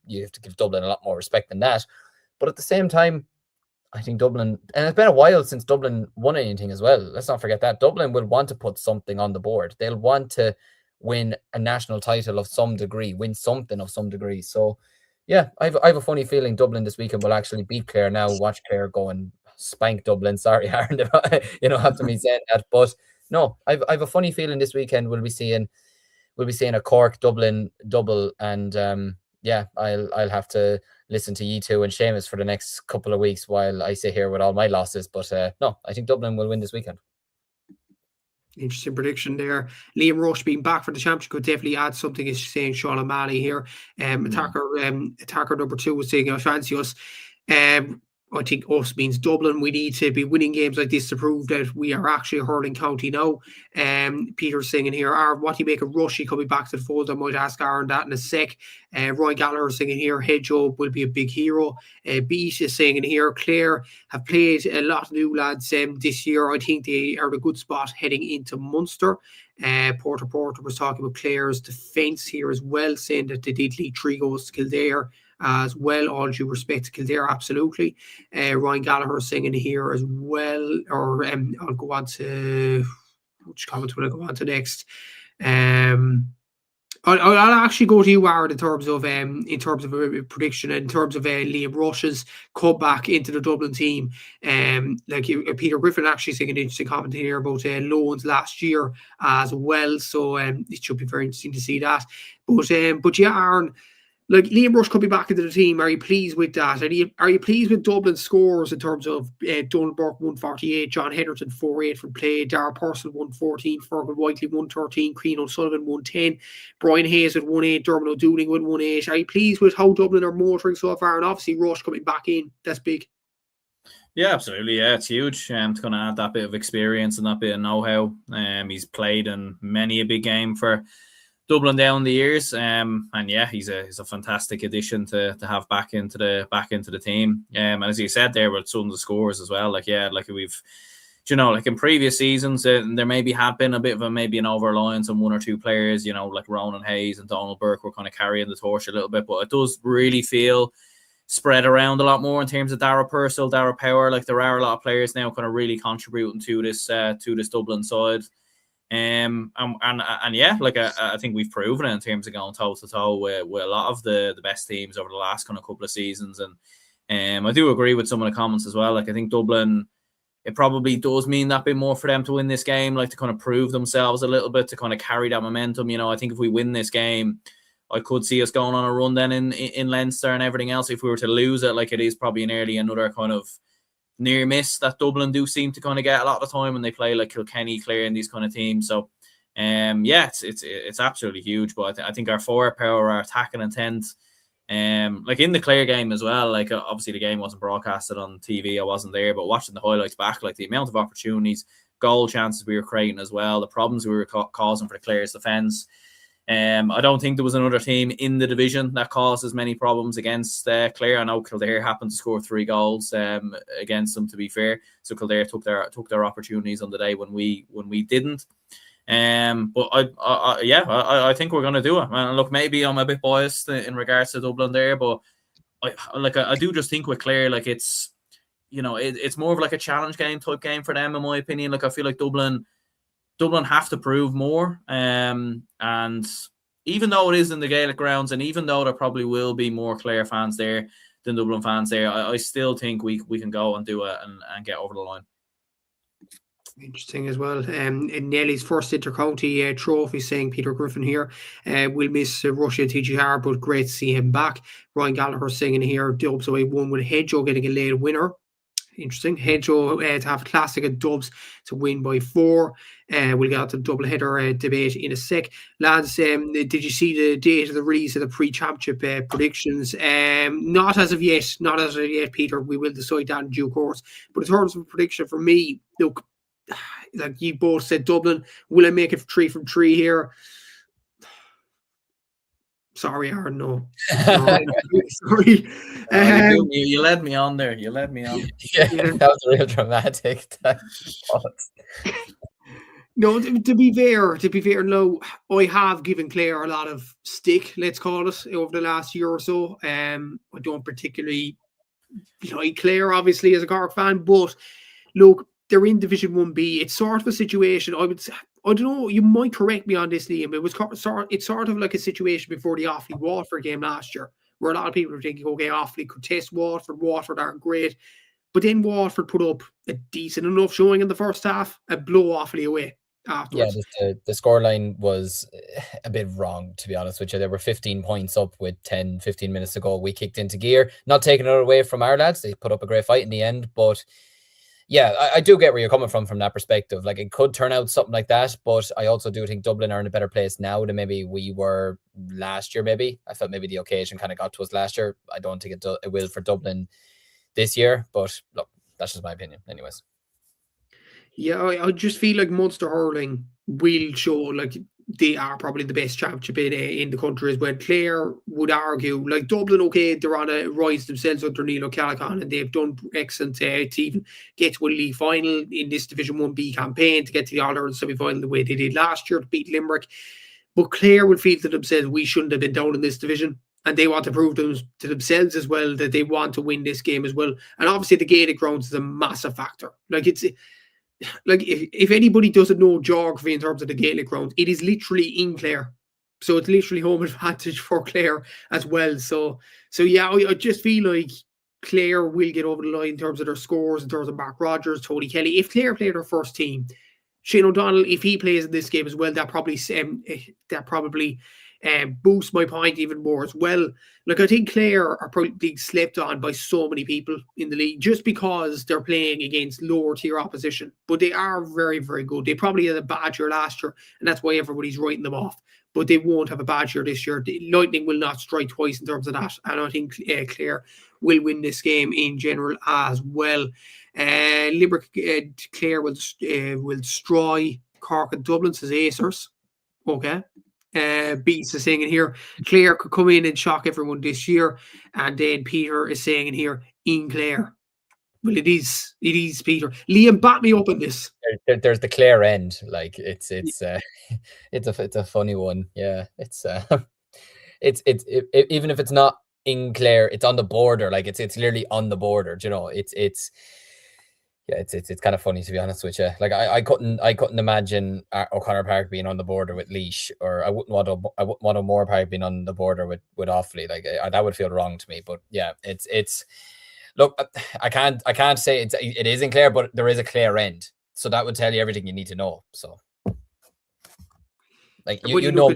you have to give Dublin a lot more respect than that. But at the same time, I think Dublin, and it's been a while since Dublin won anything as well. Let's not forget that. Dublin will want to put something on the board. They'll want to win a national title of some degree, win something of some degree. So, yeah, I have a funny feeling Dublin this weekend will actually beat Clare. Now watch Clare go and spank Dublin. Sorry, Aaron, after me saying that. But no, I have a funny feeling this weekend we'll be seeing a Cork Dublin double, and I'll have to listen to you two and Seamus for the next couple of weeks while I sit here with all my losses. But no, I think Dublin will win this weekend. Interesting prediction there. Liam Rush being back for the championship could definitely add something, is saying Sean O'Malley here. Attacker number 2 was saying, I fancy us. I think us means Dublin. We need to be winning games like this to prove that we are actually a hurling county now. Peter's singing here, Aaron, what do you make of Rushy coming back to the fold? I might ask Aaron that in a sec. Roy Gallagher singing here, Hedgehoe will be a big hero. Beat is singing here, Clare have played a lot of new lads this year. I think they are in a good spot heading into Munster. Porter was talking about Clare's defence here as well, saying that they did lead 3 goals to Kildare as well. All due respect to Kildare, absolutely. Ryan Gallagher singing here as well. Or I'll go on to which comment will I go on to next? I'll actually go to you, Aaron, in terms of a prediction, in terms of Liam Rush's comeback into the Dublin team. Peter Griffin actually saying an interesting comment here about loans last year as well. So it should be very interesting to see that. But yeah, Aaron, like Liam Rush could be back into the team. Are you pleased with that? Are you pleased with Dublin's scores in terms of Donald Burke 148, John Henderson 48 from play, Darragh Purcell 114, Fergal Whiteley 113, Crean O'Sullivan 110, Brian Hayes at 18, Dermot O'Dooling with 18. Are you pleased with how Dublin are motoring so far? And obviously Rush coming back in, that's big. Yeah, absolutely. Yeah, it's huge. It's going to add that bit of experience and that bit of know-how. He's played in many a big game for Dublin down the years, and yeah, he's a fantastic addition to have back into the team. And as you said there, with some of the scores as well, we've, in previous seasons, there maybe had been a bit of an over-reliance on 1 or 2 players, like Ronan Hayes and Donald Burke were kind of carrying the torch a little bit, but it does really feel spread around a lot more in terms of Darragh Purcell, Darragh Power. Like, there are a lot of players now kind of really contributing to this Dublin side. I think we've proven it in terms of going toe to toe with a lot of the best teams over the last kind of couple of seasons. And I do agree with some of the comments as well. Like, I think Dublin, it probably does mean that bit more for them to win this game, like to kind of prove themselves a little bit, to kind of carry that momentum. I think if we win this game, I could see us going on a run then in Leinster and everything else. If we were to lose it, like, it is probably nearly another kind of near miss that Dublin do seem to kind of get a lot of the time when they play like Kilkenny, Clare, and these kind of teams. So, it's absolutely huge. But I think our forward power, our attacking intent, like in the Clare game as well. Like, obviously the game wasn't broadcasted on TV, I wasn't there, but watching the highlights back, like the amount of opportunities, goal chances we were creating as well, the problems we were causing for the Clare's defence. I don't think there was another team in the division that caused as many problems against Clare. I know Kildare happened to score 3 goals against them, to be fair. So Kildare took their opportunities on the day when we didn't. But I think we're going to do it. And look, maybe I'm a bit biased in regards to Dublin there, but I do just think with Clare, like, it's more of like a challenge game type game for them, in my opinion. Like, I feel like Dublin have to prove more. And even though it is in the Gaelic grounds, and even though there probably will be more Clare fans there than Dublin fans there, I still think we can go and do it and get over the line. Interesting as well. In Nelly's first inter-county trophy, saying Peter Griffin here, we'll miss Russia and TGR, but great to see him back. Ryan Gallagher singing here, Dubs away 1 with Hedgehoe getting a late winner. Interesting. Hedgerow to have a classic at Dubs to win by 4. We'll get to the double header debate in a sec. Lads, did you see the date of the release of the pre-championship predictions? Not as of yet, Peter. We will decide that in due course. But in terms of prediction for me, look, like you both said, Dublin. Will I make it 3 from 3 here? Sorry, Aaron, no. Sorry. You led me on there. Yeah, that was real dramatic. No, to be fair, no, I have given Clare a lot of stick, let's call it, over the last year or so. I don't particularly like Clare, obviously, as a Cork fan, but look, they're in Division 1B. It's sort of a situation, I don't know, you might correct me on this, Liam. It's sort of like a situation before the Offaly-Waterford game last year, where a lot of people were thinking, okay, Offaly could test Waterford aren't great. But then Waterford put up a decent enough showing in the first half and blow Offaly away afterwards. Yeah, the scoreline was a bit wrong, to be honest with you. There were 15 points up with 10-15 minutes to go. We kicked into gear, not taking it away from our lads. They put up a great fight in the end, but yeah, I do get where you're coming from that perspective. Like, it could turn out something like that, but I also do think Dublin are in a better place now than maybe we were last year, maybe. I felt maybe the occasion kind of got to us last year. I don't think it will for Dublin this year, but look, that's just my opinion anyways. Yeah, I just feel like Munster hurling will show like they are probably the best championship in the country as well. Clare would argue, like Dublin, okay, they're on a rise themselves under Neil O'Callaghan, and they've done excellent to even get to a league final in this Division 1B campaign, to get to the All-Ireland semi-final the way they did last year to beat Limerick. But Clare would feel to themselves, we shouldn't have been down in this division. And they want to prove to themselves as well that they want to win this game as well. And obviously the Gaelic grounds is a massive factor. Like, it's like if anybody doesn't know geography in terms of the Gaelic ground, it is literally in Clare. So it's literally home advantage for Clare as well. So yeah, I just feel like Clare will get over the line in terms of their scores, in terms of Mark Rogers, Tony Kelly. If Clare play their first team, Shane O'Donnell, if he plays in this game as well, that probably boosts my point even more as well. Like, I think Clare are probably being slept on by so many people in the league just because they're playing against lower tier opposition. But they are very, very good. They probably had a bad year last year, and that's why everybody's writing them off. But they won't have a bad year this year. The Lightning will not strike twice in terms of that. And I think Clare will win this game in general as well. Limerick, Clare will destroy Cork and Dublin, says Acers. Okay. Beats is saying in here, Clare could come in and shock everyone this year. And then Peter is saying in here, in Clare. Well, it is Peter. Liam, back me up on this. There's the Clare end. Like, it's a funny one. Yeah, it's even if it's not in Clare, it's on the border. Like, it's literally on the border. You know, it's kind of funny, to be honest with you. Like, I couldn't imagine O'Connor Park being on the border with Laois, or I wouldn't want O'Moore Park being on the border with Offaly. Like, that would feel wrong to me. But yeah, it's look, I can't say it is in Clare, but there is a Clare end, so that would tell you everything you need to know. So, like, you know, the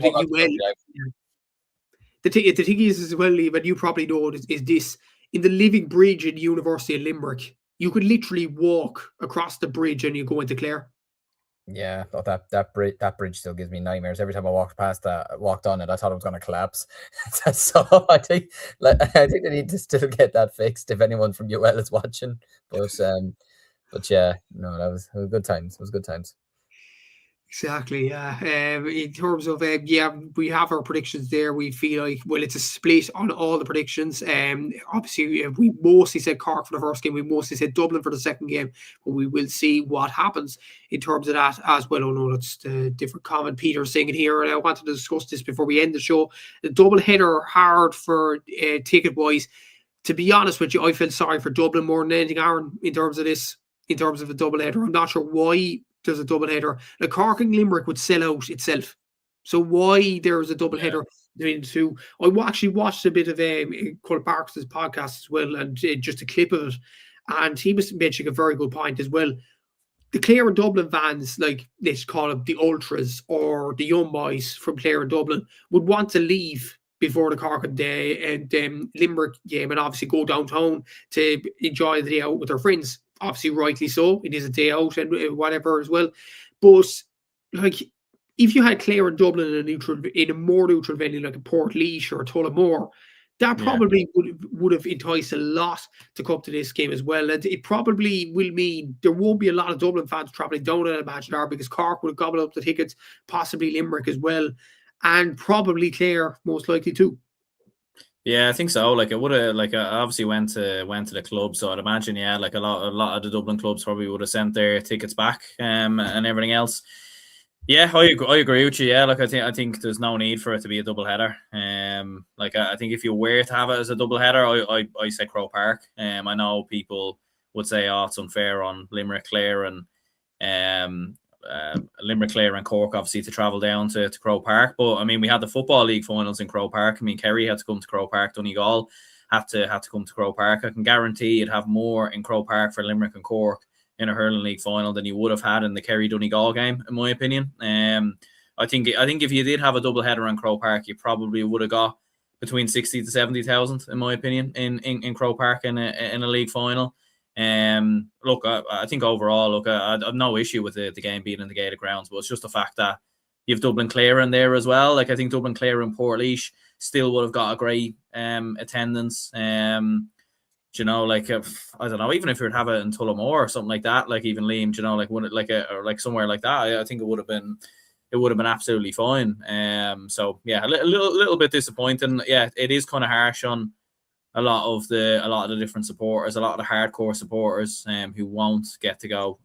thing is as well, Liam, and you probably know is this: in the Living Bridge in the University of Limerick, you could literally walk across the bridge and you go into Clare. Yeah, that bridge still gives me nightmares. Every time I walked on it, I thought it was going to collapse. So I think they need to still get that fixed if anyone from UL is watching. But yeah, no, it was good times. It was good times. Exactly, yeah. In terms of, we have our predictions there. We feel like, well, it's a split on all the predictions. Obviously, we mostly said Cork for the first game. We mostly said Dublin for the second game. But we will see what happens in terms of that as well. Oh, no, that's the different comment. Peter saying it here, and I wanted to discuss this before we end the show. The double header hard for ticket-wise. To be honest with you, I felt sorry for Dublin more than anything, Aaron, in terms of this, in terms of a double header. I'm not sure why there's a double header. Like, Cork and Limerick would sell out itself. So why there's a double header between the two? I actually watched a bit of Cole Parks' podcast as well, and just a clip of it. And he was mentioning a very good point as well. The Clare and Dublin fans, like, let's call it the ultras or the young boys from Clare and Dublin, would want to leave before the Cork and Limerick game and obviously go downtown to enjoy the day out with their friends. obviously rightly so. It is a day out and whatever as well. But like, if you had Clare and Dublin in a more neutral venue like a Portlaoise or a Tullamore, that probably would have enticed a lot to come to this game as well. And it probably will mean there won't be a lot of Dublin fans travelling down, I imagine, because Cork would have gobbled up the tickets, possibly Limerick as well, and probably Clare most likely too. Yeah, I think so. Like, it would have, like, I obviously went to the club, so I'd imagine, yeah, like a lot of the Dublin clubs probably would have sent their tickets back, and everything else. Yeah, I agree with you. Yeah, like, I think there's no need for it to be a double header. Like, I think if you were to have it as a double header, I say Croke Park. I know people would say, oh, it's unfair on Limerick, Clare, and Limerick, Clare, and Cork, obviously, to travel down to Croke Park. But I mean, we had the Football League finals in Croke Park. I mean, Kerry had to come to Croke Park, Donegal had to come to Croke Park. I can guarantee you'd have more in Croke Park for Limerick and Cork in a hurling league final than you would have had in the Kerry Donegal game, in my opinion. I think if you did have a double header in Croke Park, you probably would have got between 60 to 70,000, in my opinion, in Croke Park in a league final. Look, I think overall, look, I have no issue with the game being in the gated grounds, but it's just the fact that you have Dublin Clare in there as well. Like, I think Dublin Clare and Portlaoise still would have got a great attendance. You know, like, I don't know, even if you would have it in Tullamore or something like that, like even Liam, you know, like or like somewhere like that, I think it would have been absolutely fine. So yeah, a little bit disappointing. Yeah, it is kind of harsh on a lot of the different supporters, a lot of the hardcore supporters who won't get to go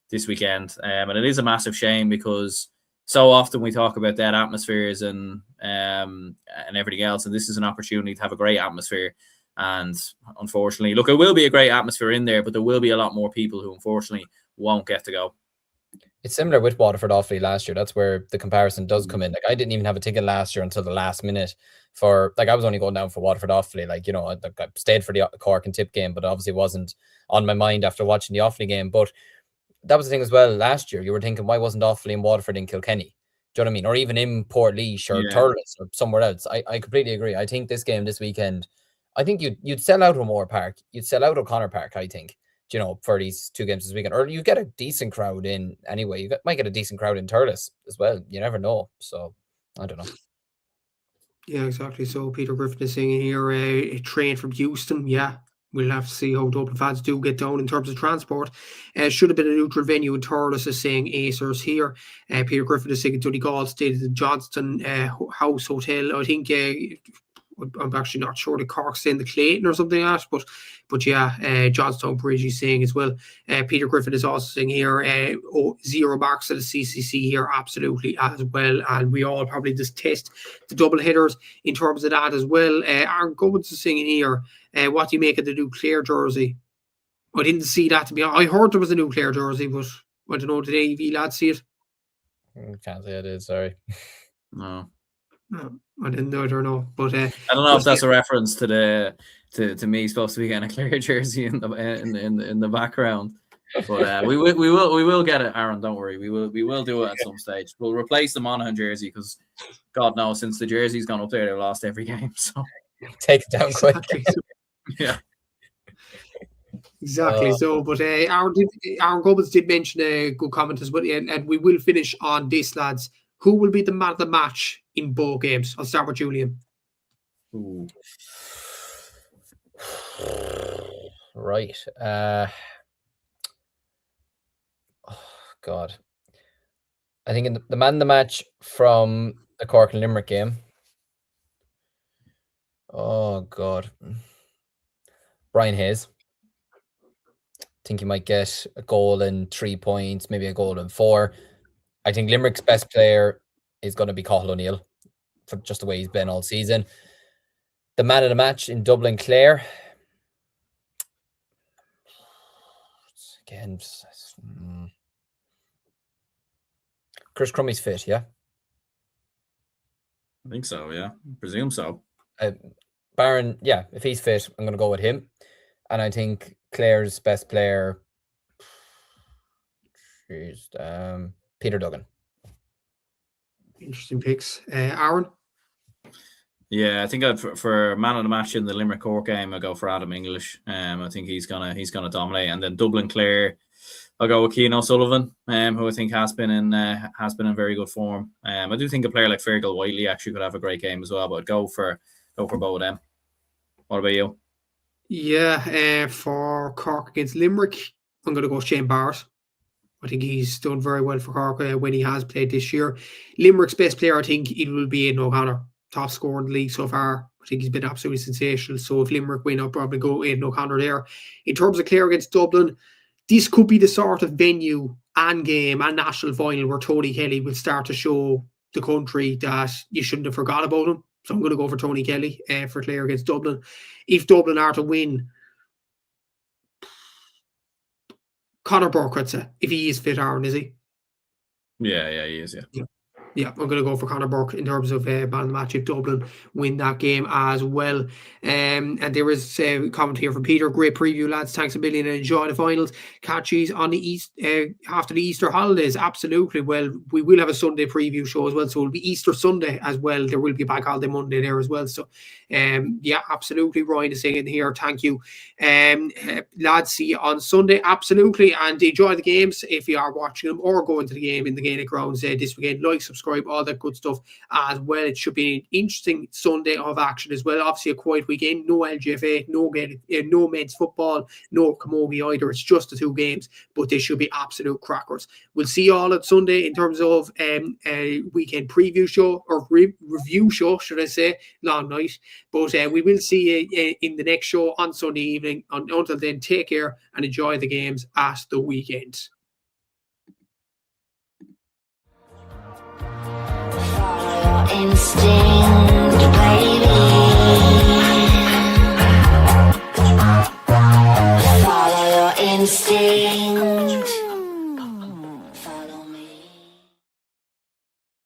this weekend. And it is a massive shame, because so often we talk about dead atmospheres and everything else, and this is an opportunity to have a great atmosphere. And unfortunately, look, it will be a great atmosphere in there, but there will be a lot more people who unfortunately won't get to go. It's similar with Waterford Offaly last year. That's where the comparison does come in. Like, I didn't even have a ticket last year until the last minute for, like, I was only going down for Waterford Offaly. Like, you know, I stayed for the Cork and Tip game, but obviously wasn't on my mind after watching the Offaly game. But that was the thing as well. Last year, you were thinking, why wasn't Offaly and Waterford in Kilkenny? Do you know what I mean? Or even in Portlaoise or Thurles or somewhere else. I completely agree. I think this game this weekend, I think you'd sell out O'Moore Park. You'd sell out O'Connor Park, I think, you know, for these two games this weekend. Or you get a decent crowd in anyway. You might get a decent crowd in Thurles as well. You never know. So, I don't know. Yeah, exactly. So Peter Griffin is saying here, a train from Houston. Yeah, we'll have to see how Dublin fans do get down in terms of transport. Should have been a neutral venue in Thurles, is saying Acers here. Peter Griffin is saying Donegal stayed at the Johnston House Hotel. I think I'm actually not sure the Cork's in the Clayton or something like that, but yeah, Johnstown Bridge is saying as well. Peter Griffin is also saying here, 0 marks at the CCC here, absolutely as well, and we all probably just test the double headers in terms of that as well. Aaron Gubbins is saying here, what do you make of the new Clare jersey? I didn't see that, to be honest. I heard there was a new Clare jersey, but I don't know, did AV lads see it? Can't say I did, sorry. No. I didn't know, I don't know, but I don't know if that's a reference to me supposed to be getting a Clare jersey in the background, but we will get it, Aaron. Don't worry, we will do it at some stage. We'll replace the Monaghan jersey, because God knows, since the jersey's gone up there, they've lost every game. So take it down quick. Yeah. Exactly. So, but Aaron Gubbins did mention a good comment as well, and we will finish on this, lads. Who will be the man of the match in both games? I'll start with Julian. Ooh. Right. Oh, God. I think in the man of the match from the Cork and Limerick game. Oh, God. Brian Hayes. I think he might get a goal and 3 points, maybe a goal and 4. I think Limerick's best player is going to be Cathal O'Neill, for just the way he's been all season. The man of the match in Dublin, Clare. Again, Chris Crummey's fit, yeah? I think so, yeah. Presume so. Barron, yeah, if he's fit, I'm going to go with him. And I think Clare's best player is Peter Duggan. Interesting picks. Aaron? Yeah, I think for man of the match in the Limerick Cork game, I'll go for Adam English. I think he's gonna dominate. And then Dublin Clare, I'll go with Cian O'Sullivan, who I think has been in very good form. I do think a player like Fergal Whiteley actually could have a great game as well. But I'd go for both of them. What about you? Yeah, for Cork against Limerick, I'm going to go Shane Barrett. I think he's done very well for Cork when he has played this year. Limerick's best player, I think, it will be Aidan O'Connor, top scorer in the league so far. I think he's been absolutely sensational. So if Limerick win, I'll probably go Aidan O'Connor there. In terms of Clare against Dublin, this could be the sort of venue and game and national final where Tony Kelly will start to show the country that you shouldn't have forgot about him. So I'm going to go for Tony Kelly for Clare against Dublin. If Dublin are to win, Conor Burke, I'd say, if he is fit, Aaron, is he? Yeah, he is, Yeah, I'm going to go for Conor Burke in terms of man of the match if Dublin win that game as well. And there is a comment here from Peter. Great preview, lads. Thanks a million and enjoy the finals. Catch these on the after the Easter holidays. Absolutely. Well, we will have a Sunday preview show as well. So it'll be Easter Sunday as well. There will be a bank holiday Monday there as well. So, yeah, absolutely. Ryan is saying here. Thank you. Lads, see you on Sunday. Absolutely. And enjoy the games if you are watching them or going to the game in the Gaelic grounds this weekend. Like, subscribe, all that good stuff as well. It should be an interesting Sunday of action as well. Obviously a quiet weekend, no LGFA, no men's football, no camogie either. It's just the two games, but they should be absolute crackers. We'll see you all on Sunday in terms of a weekend preview show or review show, should I say, long night. But we will see you in the next show on Sunday evening. Until then, take care and enjoy the games at the weekend. Instinct, baby.